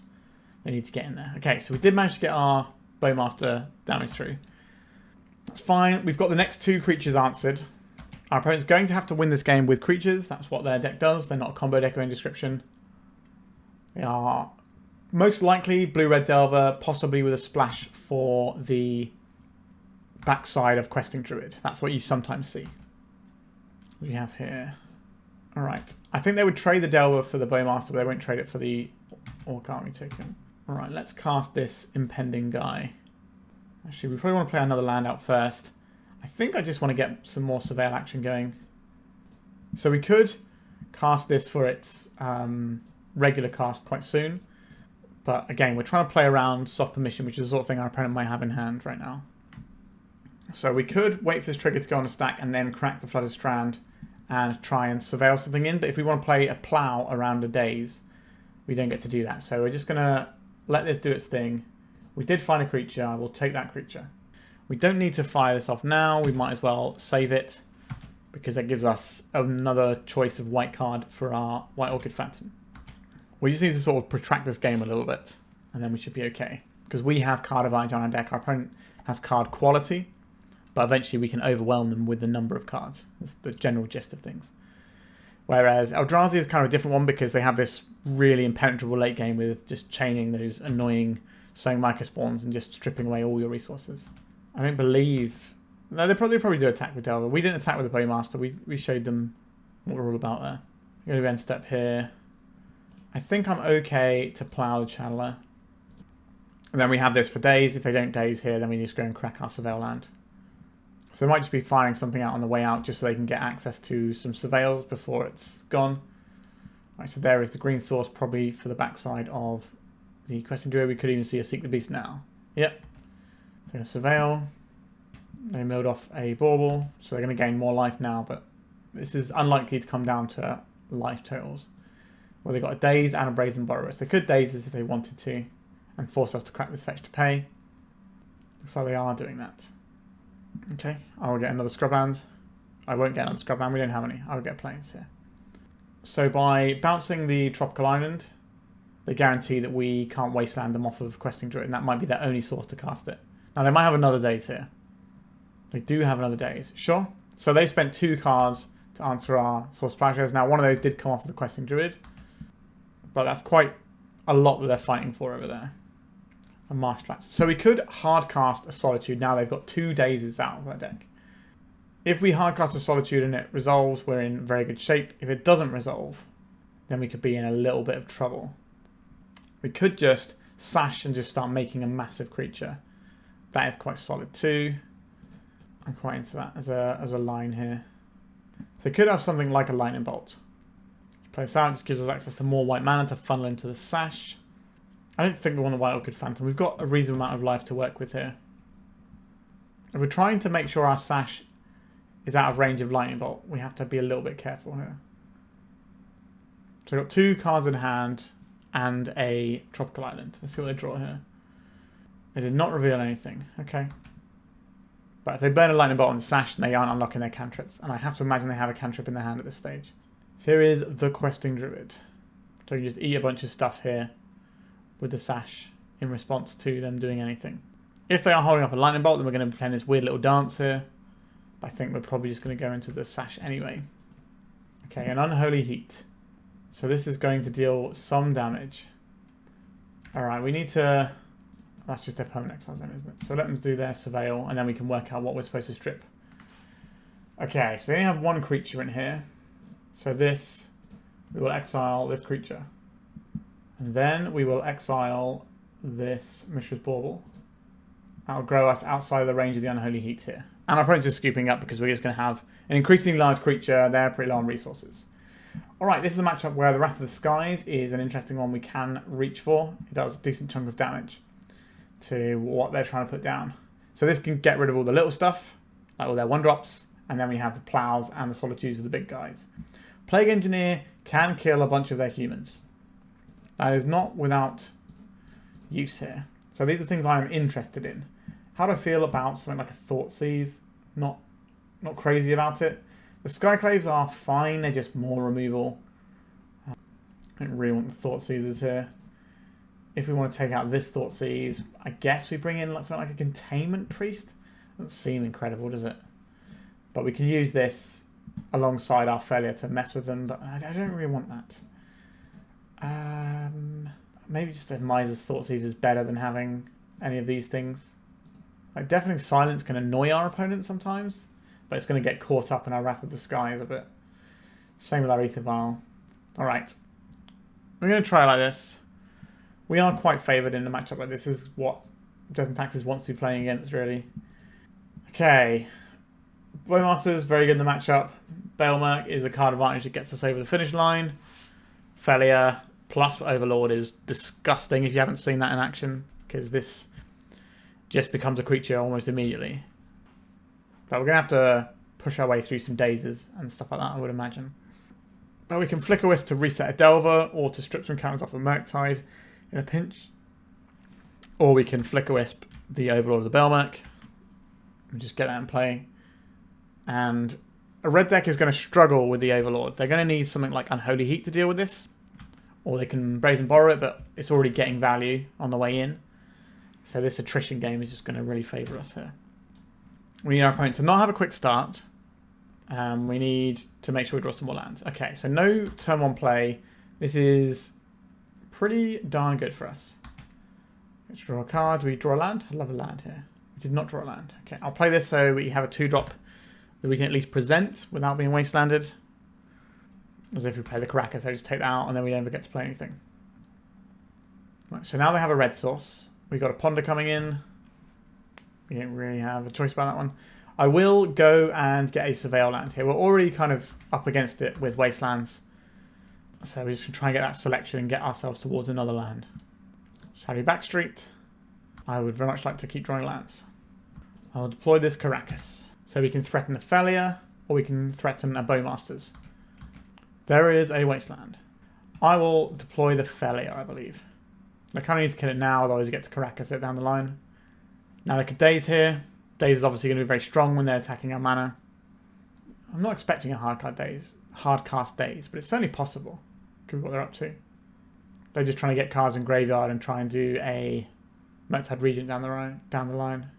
they need to get in there. Okay, so we did manage to get our Bowmaster damage through. That's fine. We've got the next 2 creatures answered. Our opponent's going to have to win this game with creatures. That's what their deck does. They're not a combo deck of any description. They are most likely Blue-Red Delver, possibly with a splash for the backside of Questing Druid. That's what you sometimes see. We have here. Alright. I think they would trade the Delver for the Bowmaster, but they won't trade it for the Orc Army token. Alright, let's cast this Impending guy. Actually, we probably want to play another land out first. I think I just want to get some more Surveil action going. So we could cast this for its regular cast quite soon. But again, we're trying to play around soft permission, which is the sort of thing our opponent might have in hand right now. So we could wait for this trigger to go on a stack and then crack the Flooded Strand and try and surveil something in. But if we want to play a plow around a daze, we don't get to do that. So we're just going to let this do its thing. We did find a creature. We'll take that creature. We don't need to fire this off now. We might as well save it because that gives us another choice of white card for our White Orchid Phantom. We just need to sort of protract this game a little bit and then we should be okay. Because we have card advantage on our deck. Our opponent has card quality. But eventually we can overwhelm them with the number of cards. That's the general gist of things. Whereas Eldrazi is kind of a different one because they have this really impenetrable late game with just chaining those annoying sowing Myca spawns and just stripping away all your resources. I don't believe... No, they probably do attack with Delver. We didn't attack with the Bowmaster. We showed them what we're all about there. We're going to end step here. I think I'm okay to plow the Channeler. And then we have this for days. If they don't daze here, then we just go and crack our Surveil land. So they might just be firing something out on the way out just so they can get access to some surveils before it's gone. Right, so there is the green source probably for the backside of the Questing Druid. We could even see a Seek the Beast now. Yep. So surveil. They milled off a bauble, so they're going to gain more life now, but this is unlikely to come down to life totals. Well, they've got a Daze and a Brazen Borrower. So they could Daze this if they wanted to and force us to crack this fetch to pay. Looks like they are doing that. Okay, I will get another Scrubland. I won't get another Scrubland, we don't have any. I will get planes here. So by bouncing the Tropical Island, they guarantee that we can't Wasteland them off of Questing Druid, and that might be their only source to cast it. Now they might have another Daze here. They do have another Daze, sure. So they spent 2 cards to answer our source Plowshares. Now one of those did come off of the Questing Druid, but that's quite a lot that they're fighting for over there. And Marsh Flats. So we could hard cast a Solitude. Now they've got 2 Dazes out of their deck. If we hard cast a Solitude and it resolves, we're in very good shape. If it doesn't resolve, then we could be in a little bit of trouble. We could just Sash and just start making a massive creature. That is quite solid too. I'm quite into that as a line here. So we could have something like a Lightning Bolt. Play this out, just gives us access to more white mana to funnel into the Sash. I don't think we want the White Orchid Phantom. We've got a reasonable amount of life to work with here. If we're trying to make sure our Sash is out of range of Lightning Bolt, we have to be a little bit careful here. So we've got 2 cards in hand and a Tropical Island. Let's see what they draw here. They did not reveal anything. Okay. But if they burn a Lightning Bolt on the Sash, then they aren't unlocking their cantrips. And I have to imagine they have a cantrip in their hand at this stage. So here is the Questing Druid. So you just eat a bunch of stuff here with the Sash in response to them doing anything. If they are holding up a Lightning Bolt, then we're going to be playing this weird little dance here. But I think we're probably just going to go into the Sash anyway. Okay, an Unholy Heat. So this is going to deal some damage. Alright, we need to... That's just their permanent exile zone, isn't it? So let them do their Surveil, and then we can work out what we're supposed to strip. Okay, so they only have 1 creature in here. So this, we will exile this creature. And then we will exile this Mishra's Bauble. That will grow us outside of the range of the Unholy Heat here. And our opponent's just scooping up because we're just going to have an increasingly large creature. They're pretty low on resources. Alright, this is a matchup where the Wrath of the Skies is an interesting one we can reach for. It does a decent chunk of damage to what they're trying to put down. So this can get rid of all the little stuff, like all their 1-drops, and then we have the Plows and the Solitudes of the big guys. Plague Engineer can kill a bunch of their humans. That is not without use here. So these are things I am interested in. How do I feel about something like a Thoughtseize? Not crazy about it. The Skyclaves are fine, they're just more removal. I don't really want the Thoughtseizes here. If we want to take out this Thoughtseize, I guess we bring in something like a Containment Priest. Doesn't seem incredible, does it? But we can use this alongside our Phelia to mess with them, but I don't really want that. Maybe just a Miser's Thoughtseize is better than having any of these things. Like Deafening Silence can annoy our opponent sometimes, but it's going to get caught up in our Wrath of the Skies a bit. Same with our Aether Vial. Alright. We're going to try like this. We are quite favoured in a matchup like this. This is what Death and Taxes wants to be playing against, really. Okay. Bowmasters, very good in the matchup. Balemurk is a card advantage that gets us over the finish line. Phelia plus Overlord is disgusting if you haven't seen that in action, because this just becomes a creature almost immediately. But we're going to have to push our way through some dazes and stuff like that, I would imagine. But we can Flickerwisp to reset a Delver, or to strip some counters off a Murktide in a pinch. Or we can Flickerwisp the Overlord of the Balemurk and just get that in play. And a red deck is going to struggle with the Overlord. They're going to need something like Unholy Heat to deal with this. Or they can Brazen Borrow it, but it's already getting value on the way in. So this attrition game is just going to really favour us here. We need our opponent to not have a quick start. We need to make sure we draw some more lands. Okay, so no turn 1 play. This is pretty darn good for us. Let's draw a card. Do we draw a land? I love a land here. We did not draw a land. Okay, I'll play this so we have a 2-drop that we can at least present without being wastelanded. As if we play the Karakas, they just take that out and then we never get to play anything. Right, so now they have a red source. We've got a Ponder coming in. We don't really have a choice about that one. I will go and get a Surveil land here. We're already kind of up against it with Wastelands. So we're just going to try and get that selection and get ourselves towards another land. Shadowy Backstreet. I would very much like to keep drawing lands. I'll deploy this Karakas. So we can threaten the Phelia, or we can threaten a Bowmasters. There is a Wasteland. I will deploy the Phelia, I believe. I kind of need to kill it now, otherwise you get to Karakas it down the line. Now they could Daze here. Daze is obviously going to be very strong when they're attacking our mana. I'm not expecting a hard cast Daze, but it's certainly possible. Could be what they're up to. They're just trying to get cards in graveyard and try and do a Murktide Regent down the line.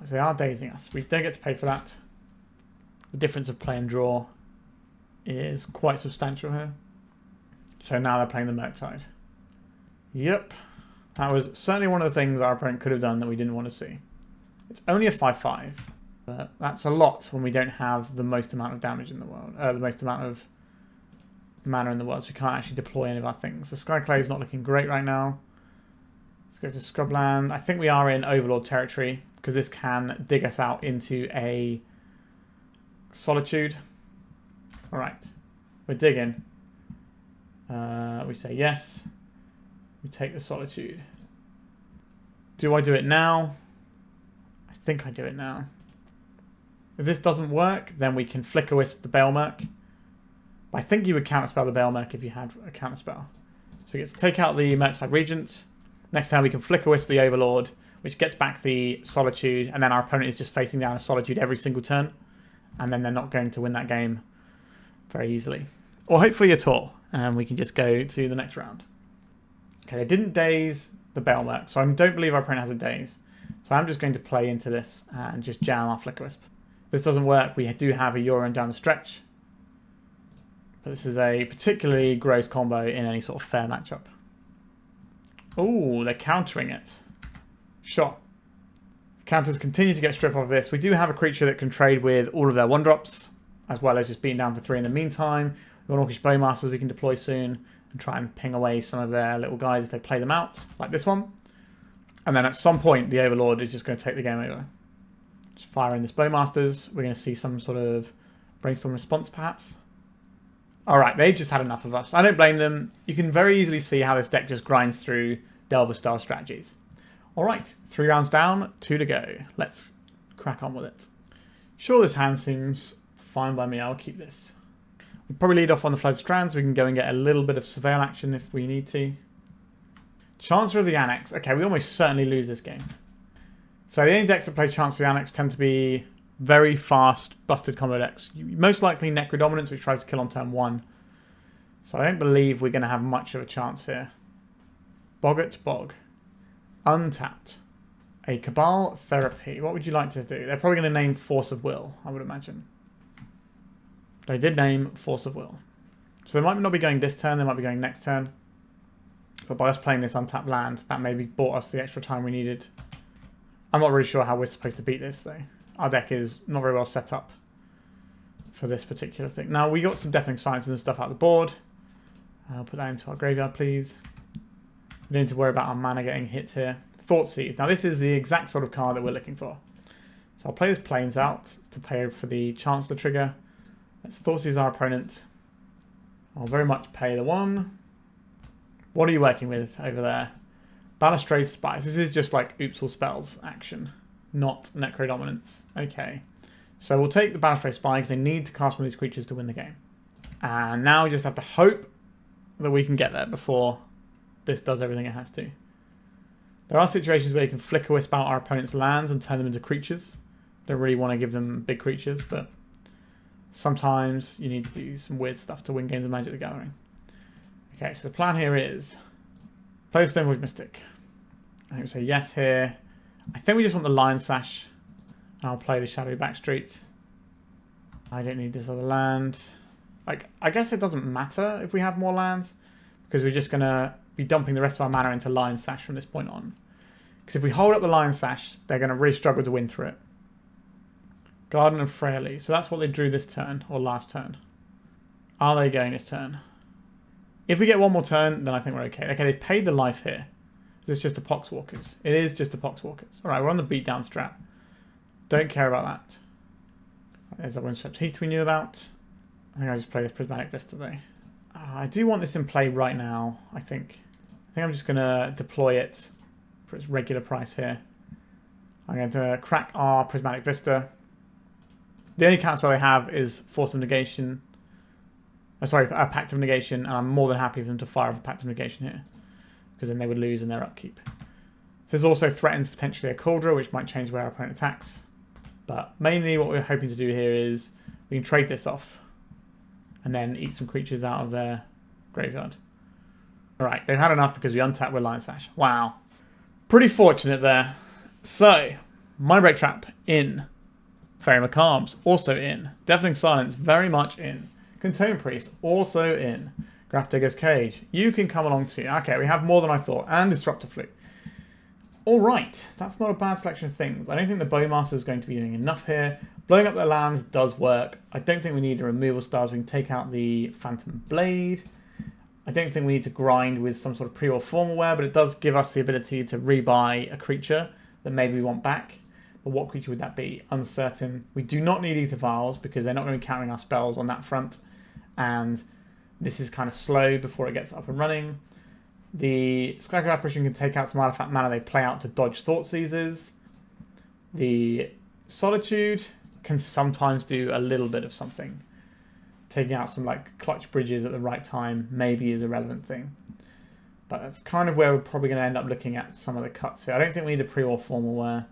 As they are dazing us. We don't get to pay for that. The difference of play and draw is quite substantial here. So now they're playing the Murktide. Yep. That was certainly one of the things our opponent could have done that we didn't want to see. It's only a 5/5, but that's a lot when we don't have the most amount of damage in the world, the most amount of mana in the world, so we can't actually deploy any of our things. The Skyclave's not looking great right now. Let's go to Scrubland. I think we are in Overlord territory, because this can dig us out into a Solitude. Alright, we're digging. We say yes. We take the Solitude. Do I do it now? I think I do it now. If this doesn't work, then we can Flickerwisp the Balemurk. I think you would counterspell the Balemurk if you had a counterspell. So we get to take out the Murktide Regent. Next time we can Flickerwisp the Overlord, which gets back the Solitude, and then our opponent is just facing down a Solitude every single turn. And then they're not going to win that game very easily. Or hopefully at all. And we can just go to the next round. Okay, they didn't Daze the Balemurk, so I don't believe our opponent has a Daze. So I'm just going to play into this and just jam our Flickerwisp. If this doesn't work, we do have a Euron down the stretch. But this is a particularly gross combo in any sort of fair matchup. Oh, they're countering it. Sure. Counters continue to get stripped off this. We do have a creature that can trade with all of their 1-drops, as well as just being down for 3 in the meantime. We've got Orcish Bowmasters we can deploy soon and try and ping away some of their little guys if they play them out, like this one. And then at some point, the Overlord is just going to take the game over. Just firing this Bowmasters. We're going to see some sort of brainstorm response, perhaps. Alright, they've just had enough of us. I don't blame them. You can very easily see how this deck just grinds through Delver-style strategies. Alright, 3 rounds down, 2 to go. Let's crack on with it. Sure, this hand seems fine by me. I'll keep this. We'll probably lead off on the Flooded Strand, so we can go and get a little bit of Surveil action if we need to. Chancellor of the Annex. Okay, we almost certainly lose this game. So the only decks that play Chancellor of the Annex tend to be very fast, busted combo decks. Most likely Necrodominance, which tries to kill on turn 1. So I don't believe we're going to have much of a chance here. Boggart Bog. Untapped. A Cabal Therapy. What would you like to do? They're probably going to name Force of Will, I would imagine. They did name Force of Will. So they might not be going this turn, they might be going next turn. But by us playing this untapped land, that maybe bought us the extra time we needed. I'm not really sure how we're supposed to beat this, though. Our deck is not very well set up for this particular thing. Now, we got some Deafening Silence and stuff out the board. I'll put that into our graveyard, please. We don't need to worry about our mana getting hit here. Thoughtseize. Now, this is the exact sort of card that we're looking for. So I'll play this Plains out to pay for the Chancellor trigger. Let's Thoughtseize our opponent. I'll very much pay the 1. What are you working with over there? Balustrade Spice. This is just like Oops All Spells action, not Necro Dominance. Okay. So we'll take the Balustrade Spy because they need to cast one of these creatures to win the game. And now we just have to hope that we can get there before this does everything it has to. There are situations where you can Flickerwisp out our opponent's lands and turn them into creatures. Don't really want to give them big creatures, but sometimes you need to do some weird stuff to win games of Magic the Gathering. Okay, so the plan here is play the Stoneforge Mystic. I think we say yes here. I think we just want the Lion Sash. And I'll play the Shadowy Backstreet. I don't need this other land. Like, I guess it doesn't matter if we have more lands, because we're just going to be dumping the rest of our mana into Lion Sash from this point on. Because if we hold up the Lion Sash, they're going to really struggle to win through it. Garden of Freyalise. So that's what they drew this turn, or last turn. Are they going this turn? If we get one more turn, then I think we're okay. Okay, they've paid the life here. Is this just a Poxwalkers? It is just a Poxwalkers. Alright, we're on the beatdown strat. Don't care about that. There's a Windswept Heath we knew about. I think I just play this Prismatic Vista though. I do want this in play right now, I think. I think I'm just going to deploy it for its regular price here. I'm going to crack our Prismatic Vista. The only counterspell they have is Force of Negation. Sorry, a Pact of Negation, and I'm more than happy for them to fire off a Pact of Negation here, because then they would lose in their upkeep. So this also threatens potentially a Kaldra, which might change where our opponent attacks. But mainly what we're hoping to do here is we can trade this off and then eat some creatures out of their graveyard. Alright, they've had enough because we untapped with Lion Sash. Wow. Pretty fortunate there. So, Mindbreak Trap in. Fairy Macabres also in. Deafening Silence very much in. Containment Priest also in. Grafdigger's Cage. You can come along too. Okay, we have more than I thought. And Disruptor Flute. Alright, that's not a bad selection of things. I don't think the Bowmaster is going to be doing enough here. Blowing up their lands does work. I don't think we need a removal spells. We can take out the Phantom Blade. I don't think we need to grind with some sort of Pre-War Formalwear, but it does give us the ability to rebuy a creature that maybe we want back. But what creature would that be? Uncertain. We do not need Aether Vials because they're not going to be countering our spells on that front. And this is kind of slow before it gets up and running. The Skyclave Apparition can take out some artifact mana they play out to dodge Thoughtseizes. The Solitude can sometimes do a little bit of something. Taking out some like clutch bridges at the right time maybe is a relevant thing. But that's kind of where we're probably going to end up looking at some of the cuts here. I don't think we need the Pre-War Formalwear.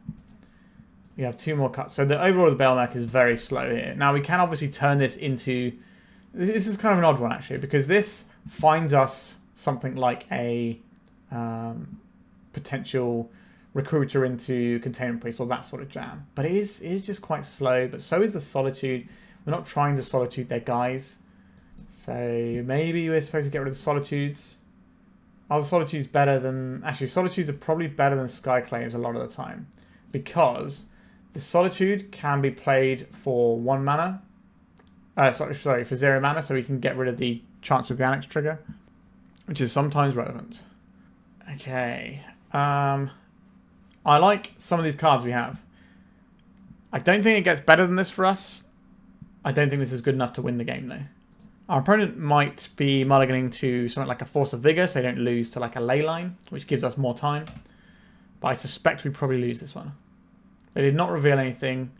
We have 2 more cuts. So the Overlord of the Balemurk is very slow here. Now we can obviously turn this into... This is kind of an odd one actually, because this finds us something like a potential recruiter into Containment Priest or that sort of jam. But it is just quite slow, but so is the Solitude. We're not trying to Solitude their guys. So maybe we're supposed to get rid of the Solitudes. Are the Solitudes better than... Actually, Solitudes are probably better than Skyclaves a lot of the time. Because the Solitude can be played for 1 mana. Sorry, for 0 mana, so we can get rid of the Chance of the Annex trigger, which is sometimes relevant. Okay. I like some of these cards we have. I don't think it gets better than this for us. I don't think this is good enough to win the game, though. Our opponent might be mulliganing to something like a Force of Vigor, so they don't lose to like a Leyline, which gives us more time. But I suspect we probably lose this one. They did not reveal anything.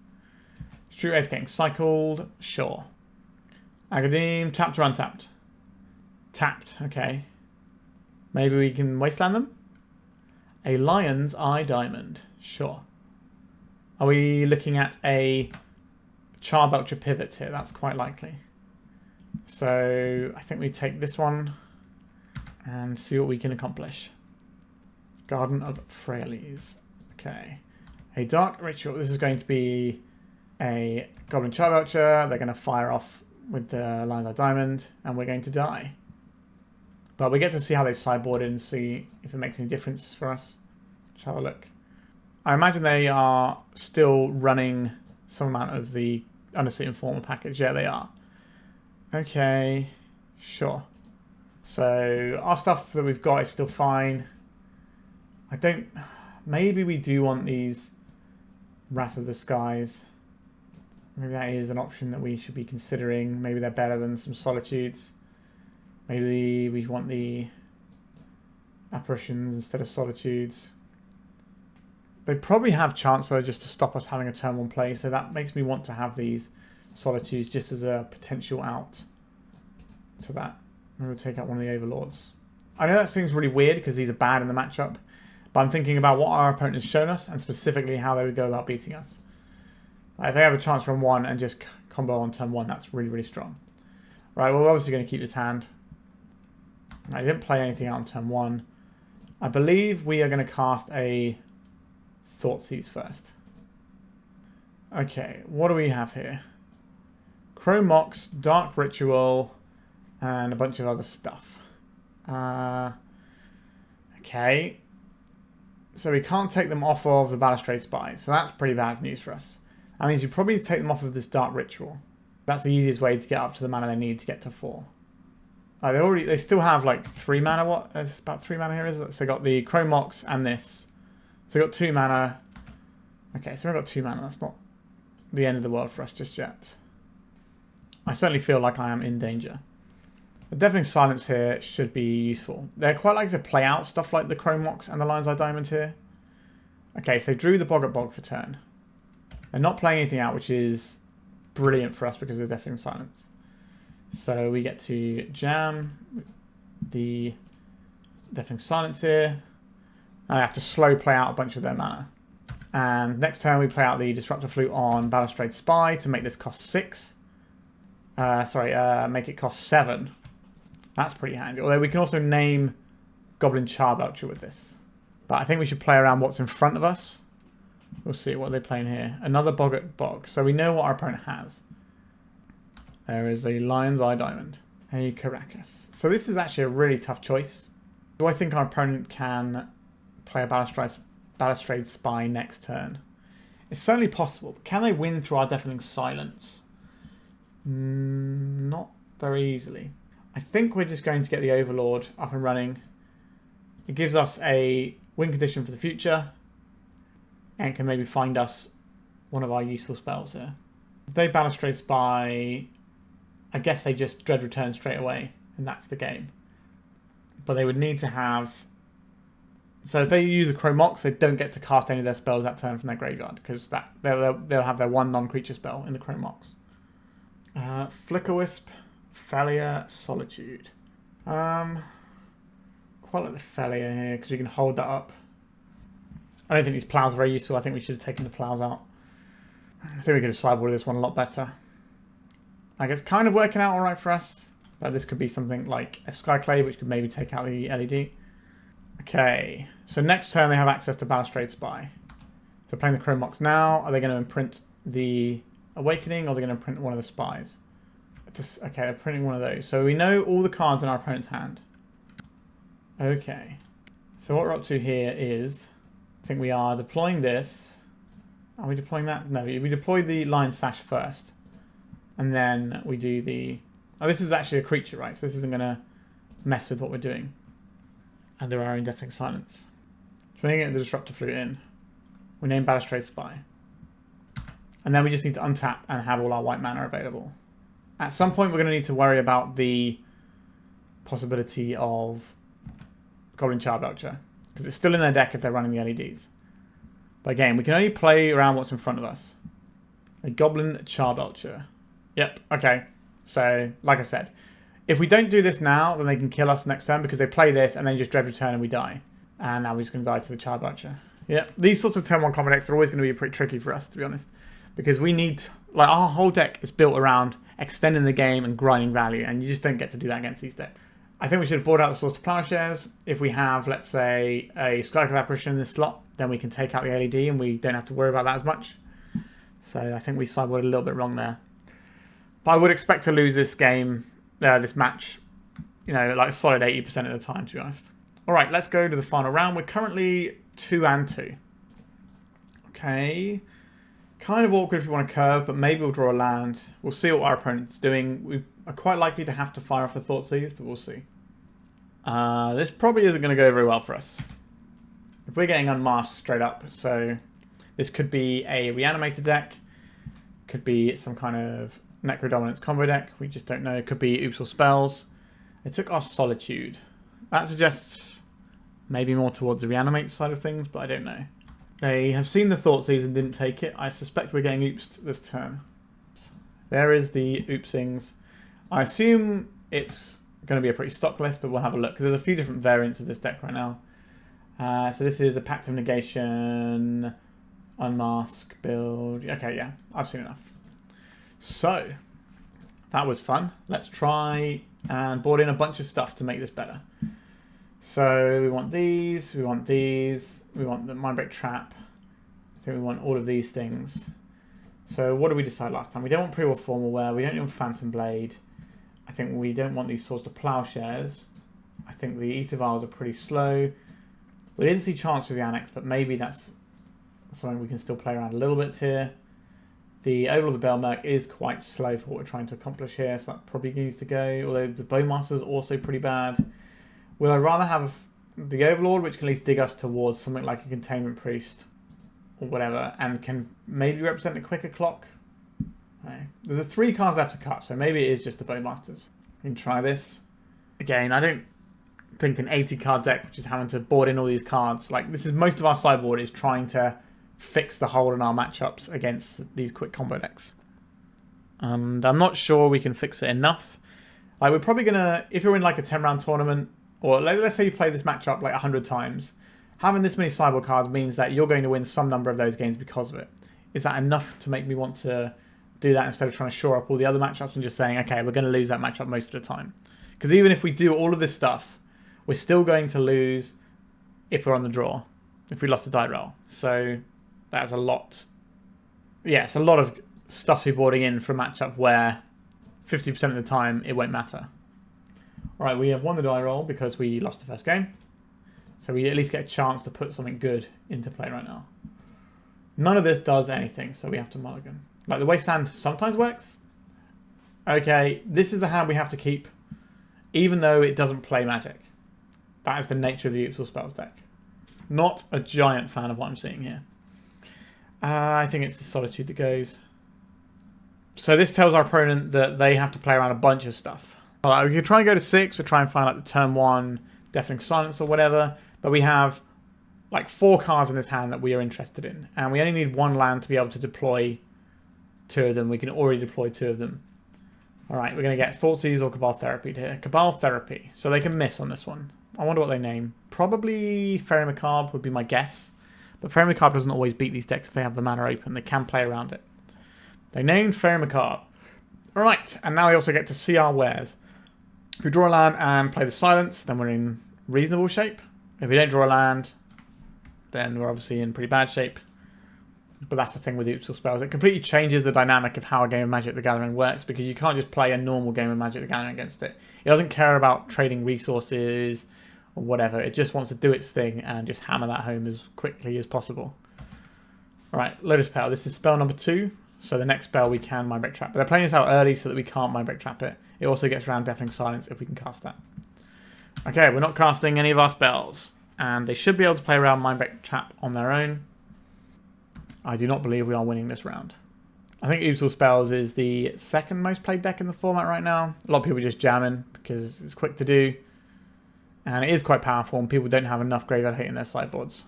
True Oath getting cycled. Sure. Agadim, tapped or untapped? Tapped, okay. Maybe we can Wasteland them? A Lion's Eye Diamond. Sure. Are we looking at a Charbelcher pivot here? That's quite likely. So I think we take this one and see what we can accomplish. Garden of Freyalise. Okay. A Dark Ritual. This is going to be a Goblin Charbelcher. They're going to fire off with the Lion's Eye Diamond, and we're going to die. But we get to see how they sideboard and see if it makes any difference for us. Let's have a look. I imagine they are still running some amount of the Undersea Informer package. Yeah, they are. Okay, sure. So our stuff that we've got is still fine. I don't... Maybe we do want these Wrath of the Skies. Maybe that is an option that we should be considering. Maybe they're better than some Solitudes. Maybe we want the Apparitions instead of Solitudes. They probably have Chancellor just to stop us having a turn 1 play, so that makes me want to have these Solitudes just as a potential out to that. Maybe we'll take out one of the Overlords. I know that seems really weird because these are bad in the matchup, but I'm thinking about what our opponent has shown us and specifically how they would go about beating us. Like if they have a chance on 1 and just combo on turn 1, that's really, really strong. Right, well, we're obviously going to keep this hand. I didn't play anything out on turn 1. I believe we are going to cast a Thoughtseize first. Okay, what do we have here? Chrome Mox, Dark Ritual, and a bunch of other stuff. Okay. So we can't take them off of the Balustrade Spy, so that's pretty bad news for us. That means you probably take them off of this Dark Ritual. That's the easiest way to get up to the mana they need to get to 4. They still have like 3 mana. What? It's about 3 mana here, is it? So they got the Chrome Mox and this. So they got 2 mana. Okay, so we've got 2 mana. That's not the end of the world for us just yet. I certainly feel like I am in danger. The Deafening Silence here should be useful. They're quite like to play out stuff like the Chrome Mox and the Lion's Eye Diamond here. Okay, so they drew the Boggart Bog for turn. They're not playing anything out, which is brilliant for us because of the Deafening Silence. So we get to jam the Deafening Silence here. And I have to slow play out a bunch of their mana. And next turn we play out the Disruptor Flute on Balustrade Spy to make this cost 6. Make it cost 7. That's pretty handy. Although we can also name Goblin Charbelcher with this. But I think we should play around what's in front of us. We'll see what they're playing here. Another Boggart Bog. So we know what our opponent has. There is a Lion's Eye Diamond. A Karakas. So this is actually a really tough choice. Do I think our opponent can play a Balustrade Spy next turn? It's certainly possible. But can they win through our Deafening Silence? Not very easily. I think we're just going to get the Overlord up and running. It gives us a win condition for the future. And can maybe find us one of our useful spells here. If they Balustrade Spy, I guess they just Dread Return straight away. And that's the game. But they would need to have... So if they use a Chrome Mox, they don't get to cast any of their spells that turn from their graveyard. Because they'll have their 1 non-creature spell in the Chrome Mox. Flickerwisp, Phelia, Solitude. Quite like the Phelia here because you can hold that up. I don't think these plows are very useful. I think we should have taken the plows out. I think we could have sideboarded this one a lot better. Like it's kind of working out alright for us. But this could be something like a Skyclave, which could maybe take out the LED. Okay, so next turn they have access to Balustrade Spy. So playing the Chrome Mox now. Are they going to imprint the Awakening, or are they going to print one of the Spies? Okay, they're printing one of those. So we know all the cards in our opponent's hand. Okay. So what we're up to here is... I think we are deploying this. Are we deploying that? No, we deploy the Lion Sash first. And then we do the... Oh, this is actually a creature, right? So this isn't going to mess with what we're doing. Under our Deafening Silence. So we're going to get the Disruptor Flute in. We name Balustrade Spy. And then we just need to untap and have all our white mana available. At some point, we're going to need to worry about the possibility of Goblin Charbelcher. Because it's still in their deck if they're running the LEDs. But again, we can only play around what's in front of us. A Goblin Charbelcher. Yep, okay. So, like I said, if we don't do this now, then they can kill us next turn because they play this and then just Dread Return and we die. And now we're just going to die to the Charbelcher. Yep, these sorts of turn 1 combo decks are always going to be pretty tricky for us, to be honest. Because we need, like, our whole deck is built around extending the game and grinding value, and you just don't get to do that against these decks. I think we should have brought out the Source to Plowshares. If we have, let's say, a Skyclave Apparition in this slot, then we can take out the LED and we don't have to worry about that as much. So I think we sideboarded a little bit wrong there. But I would expect to lose this game, this match, you know, like a solid 80% of the time, to be honest. All right, let's go to the final round. We're currently 2-2. Okay. Kind of awkward if we want to curve, but maybe we'll draw a land. We'll see what our opponent's doing. We are quite likely to have to fire off a Thoughtseize, but we'll see. This probably isn't going to go very well for us. If we're getting unmasked straight up, so this could be a reanimated deck, Could be some kind of Necrodominance combo deck. We just don't know. It could be Oops or Spells. They took our Solitude. That suggests maybe more towards the Reanimate side of things, but I don't know. They have seen the Thoughtseize and didn't take it. I suspect we're getting oopsed this turn. There is the oopsings. I assume it's going to be a pretty stock list, but we'll have a look, because there's a few different variants of this deck right now. So this is a Pact of Negation, Unmask build. Okay, yeah, I've seen enough. So, that was fun. Let's try and board in a bunch of stuff to make this better. So we want these, we want these, we want the Mindbreak Trap. I think we want all of these things. So what did we decide last time? We don't want Pre-War Formalwear, we don't want Phantom Blade. I think we don't want these Swords to Plowshares. I think the Aether Vials are pretty slow. We didn't see Chance of the Annex, but maybe that's something we can still play around a little bit here. The Overlord of the Balemurk is quite slow for what we're trying to accomplish here, so that probably needs to go. Although the Bowmasters are also pretty bad. Would I rather have the Overlord, which can at least dig us towards something like a Containment Priest or whatever, and can maybe represent a quicker clock? Right. There's a 3 cards left to cut, so maybe it is just the Bowmasters. We can try this. Again, I don't think an 80 card deck, which is having to board in all these cards, like this is most of our sideboard is trying to fix the hole in our matchups against these quick combo decks. And I'm not sure we can fix it enough. Like we're probably going to, if you're in like a 10 round tournament, or let's say you play this matchup like 100 times, having this many sideboard cards means that you're going to win some number of those games because of it. Is that enough to make me want to do that instead of trying to shore up all the other matchups and just saying, okay, we're going to lose that matchup most of the time? Because even if we do all of this stuff, we're still going to lose if we're on the draw, if we lost the die roll. So that's a lot. Yeah, it's a lot of stuff to be boarding in for a matchup where 50% of the time it won't matter. Alright, we have won the die roll because we lost the first game. So we at least get a chance to put something good into play right now. None of this does anything, so we have to mulligan. Like the Wasteland sometimes works. Okay, this is the hand we have to keep, even though it doesn't play magic. That is the nature of the Oops or Spells deck. Not a giant fan of what I'm seeing here. I think it's the Solitude that goes. So this tells our opponent that they have to play around a bunch of stuff. Alright, we could try and go to 6 or try and find like the turn 1 Deafening Silence or whatever. But we have like 4 cards in this hand that we are interested in. And we only need 1 land to be able to deploy 2 of them. We can already deploy 2 of them. Alright, we're going to get Thoughtseize or Cabal Therapy here. Cabal Therapy. So they can miss on this one. I wonder what they name. Probably Fairy Macabre would be my guess. But Fairy Macabre doesn't always beat these decks if they have the mana open. They can play around it. They named Fairy Macabre. Alright, and now we also get to see our wares. If we draw a land and play the Silence, then we're in reasonable shape. If we don't draw a land, then we're obviously in pretty bad shape. But that's the thing with Oops or Spells. It completely changes the dynamic of how a game of Magic the Gathering works, because you can't just play a normal game of Magic the Gathering against it. It doesn't care about trading resources or whatever. It just wants to do its thing and just hammer that home as quickly as possible. Alright, Lotus Petal. This is spell number 2. So the next spell we can Mindbreak Trap. But they're playing this out early so that we can't Mindbreak Trap it. It also gets around Deafening Silence if we can cast that. Okay, we're not casting any of our spells. And they should be able to play around Mindbreak Trap on their own. I do not believe we are winning this round. I think Oops or Spells is the second most played deck in the format right now. A lot of people just jamming because it's quick to do. And it is quite powerful and people don't have enough graveyard hate in their sideboards.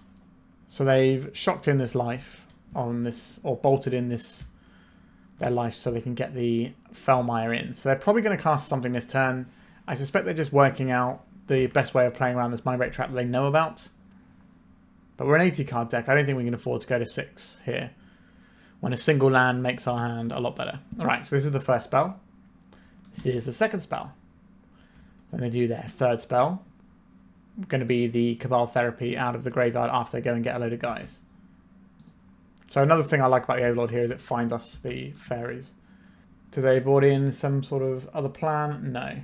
So they've shocked in this life on this, or bolted in this their life so they can get the Felmire in. So they're probably going to cast something this turn. I suspect they're just working out the best way of playing around this Mindbreak Trap that they know about. But we're an 80 card deck. I don't think we can afford to go to 6 here, when a single land makes our hand a lot better. Alright, so this is the first spell. This is the second spell. Then they do their third spell. Going to be the Cabal Therapy out of the graveyard after they go and get a load of guys. So another thing I like about the Overlord here is it finds us the fairies. Do they board in some sort of other plan? No.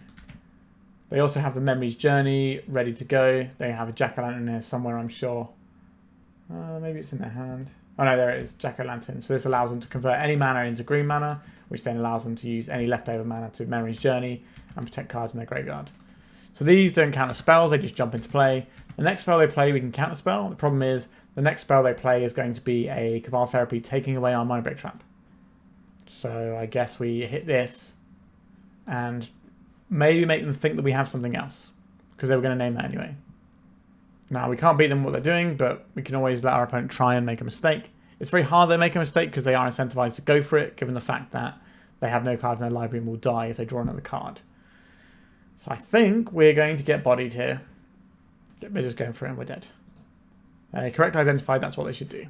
They also have the Memory's Journey ready to go. They have a Jack-o'-lantern here somewhere, I'm sure. Maybe it's in their hand. Oh no, there it is, Jack-o'-lantern. So this allows them to convert any mana into green mana, which then allows them to use any leftover mana to Memory's Journey and protect cards in their graveyard. So these don't count as spells, they just jump into play. The next spell they play, we can counter spell. The problem is, the next spell they play is going to be a Cabal Therapy taking away our Mindbreak Trap. So I guess we hit this and maybe make them think that we have something else, because they were going to name that anyway. Now, we can't beat them what they're doing, but we can always let our opponent try and make a mistake. It's very hard they make a mistake because they are incentivized to go for it, given the fact that they have no cards in their library and will die if they draw another card. So I think we're going to get bodied here. We're just going for it and we're dead. Correct identified, that's what they should do.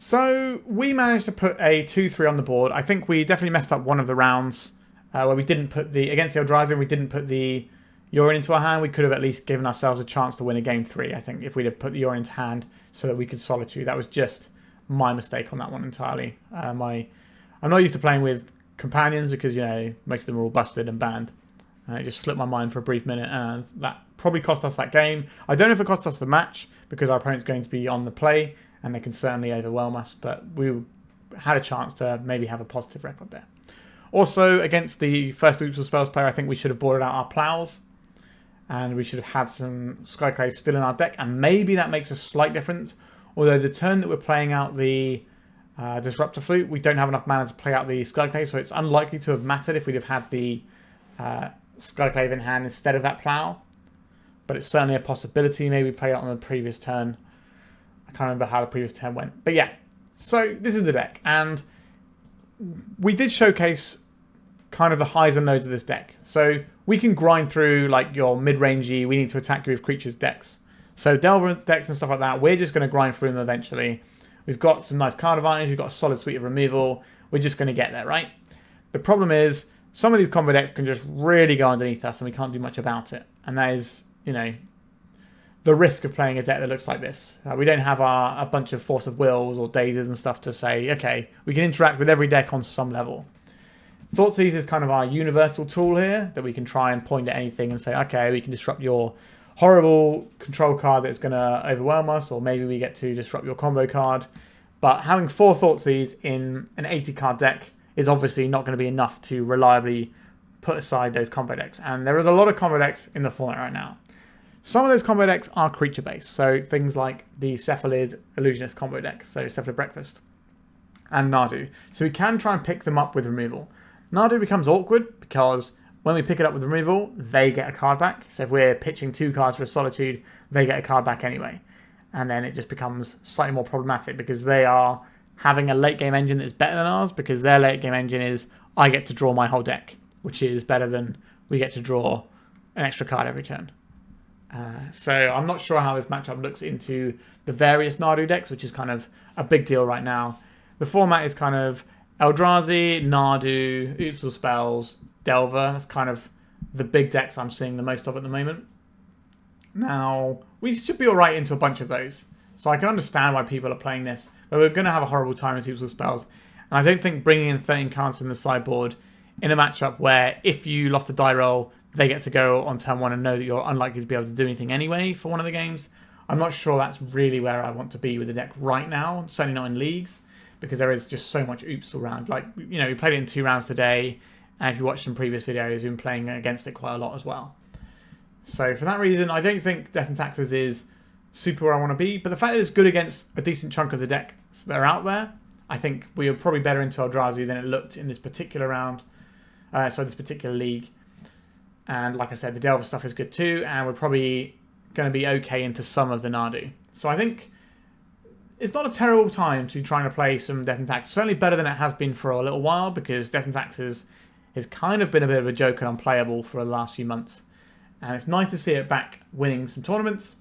So we managed to put a 2-3 on the board. I think we definitely messed up one of the rounds where we didn't put the, against the Eldrazi, we didn't put the Yorion into our hand. We could have at least given ourselves a chance to win a game 3, I think, if we'd have put the Yorion into hand so that we could Solitude. That was just my mistake on that one entirely. I'm not used to playing with companions because, you know, most of them are all busted and banned. And it just slipped my mind for a brief minute, and that probably cost us that game. I don't know if it cost us the match because our opponent's going to be on the play and they can certainly overwhelm us, but we had a chance to maybe have a positive record there. Also, against the first Oops Spells player, I think we should have boarded out our Plows, and we should have had some Skyclave still in our deck, and maybe that makes a slight difference. Although the turn that we're playing out the Disruptor Flute, we don't have enough mana to play out the Skyclave, so it's unlikely to have mattered if we'd have had the Skyclave in hand instead of that Plow. But it's certainly a possibility. Maybe play it on the previous turn. I can't remember how the previous turn went. But yeah, so this is the deck. And we did showcase kind of the highs and lows of this deck. So we can grind through like your mid-rangey, we need to attack you with creatures decks. So Delver decks and stuff like that, we're just going to grind through them eventually. We've got some nice card advantage, we've got a solid suite of removal. We're just going to get there, right? The problem is, some of these combo decks can just really go underneath us and we can't do much about it. And that is, you know, the risk of playing a deck that looks like this. We don't have a bunch of Force of Wills or Dazes and stuff to say, okay, we can interact with every deck on some level. Thoughtseize is kind of our universal tool here that we can try and point at anything and say, okay, we can disrupt your horrible control card that's going to overwhelm us, or maybe we get to disrupt your combo card. But having 4 Thoughtseize in an 80 card deck is obviously not going to be enough to reliably put aside those combo decks. And there is a lot of combo decks in the format right now. Some of those combo decks are creature based, so things like the Cephalid Illusionist combo deck, so Cephalid Breakfast and Nadu. So we can try and pick them up with removal. Nadu becomes awkward because when we pick it up with removal, they get a card back. So if we're pitching 2 cards for a Solitude, they get a card back anyway. And then it just becomes slightly more problematic because they are having a late game engine that's better than ours, because their late game engine is I get to draw my whole deck, which is better than we get to draw an extra card every turn. So I'm not sure how this matchup looks into the various Nadu decks, which is kind of a big deal right now. The format is kind of Eldrazi, Nadu, Oops Spells, Delver. That's kind of the big decks I'm seeing the most of at the moment. Now, we should be alright into a bunch of those. So I can understand why people are playing this, but we're going to have a horrible time with Oops Spells. And I don't think bringing in 13 cards from the sideboard in a matchup where if you lost a die roll, they get to go on turn 1 and know that you're unlikely to be able to do anything anyway for one of the games. I'm not sure that's really where I want to be with the deck right now, certainly not in leagues, because there is just so much oops around. Like, you know, we played it in 2 rounds today, and if you watch some previous videos, we've been playing against it quite a lot as well. So for that reason, I don't think Death and Taxes is super where I want to be, but the fact that it's good against a decent chunk of the decks that are out there, I think we are probably better into Eldrazi than it looked in this particular round, this particular league. And like I said, the Delver stuff is good too, and we're probably going to be okay into some of the Nadu. So I think it's not a terrible time to be trying to play some Death and Taxes. Certainly better than it has been for a little while, because Death and Taxes has kind of been a bit of a joke and unplayable for the last few months. And it's nice to see it back winning some tournaments.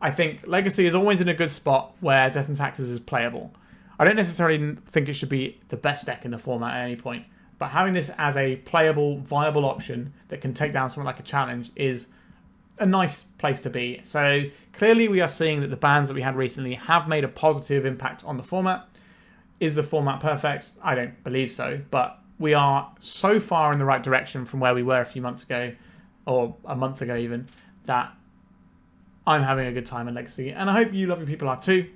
I think Legacy is always in a good spot where Death and Taxes is playable. I don't necessarily think it should be the best deck in the format at any point, but having this as a playable, viable option that can take down something like a challenge is a nice place to be. So clearly we are seeing that the bans that we had recently have made a positive impact on the format. Is the format perfect? I don't believe so, but we are so far in the right direction from where we were a few months ago, or a month ago even, that I'm having a good time in Legacy, and I hope you lovely people are too.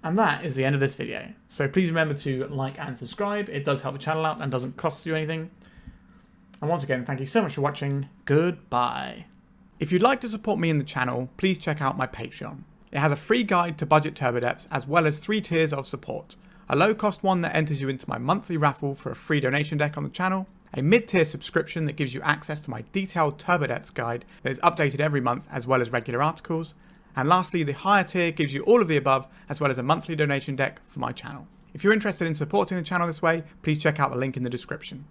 And that is the end of this video. So please remember to like and subscribe. It does help the channel out and doesn't cost you anything. And once again, thank you so much for watching. Goodbye. If you'd like to support me in the channel, please check out my Patreon. It has a free guide to budget turbo depths as well as 3 tiers of support. a low-cost one that enters you into my monthly raffle for a free donation deck on the channel, a mid-tier subscription that gives you access to my detailed Turbo Decks guide that is updated every month as well as regular articles, and lastly, the higher tier gives you all of the above as well as a monthly donation deck for my channel. If you're interested in supporting the channel this way, please check out the link in the description.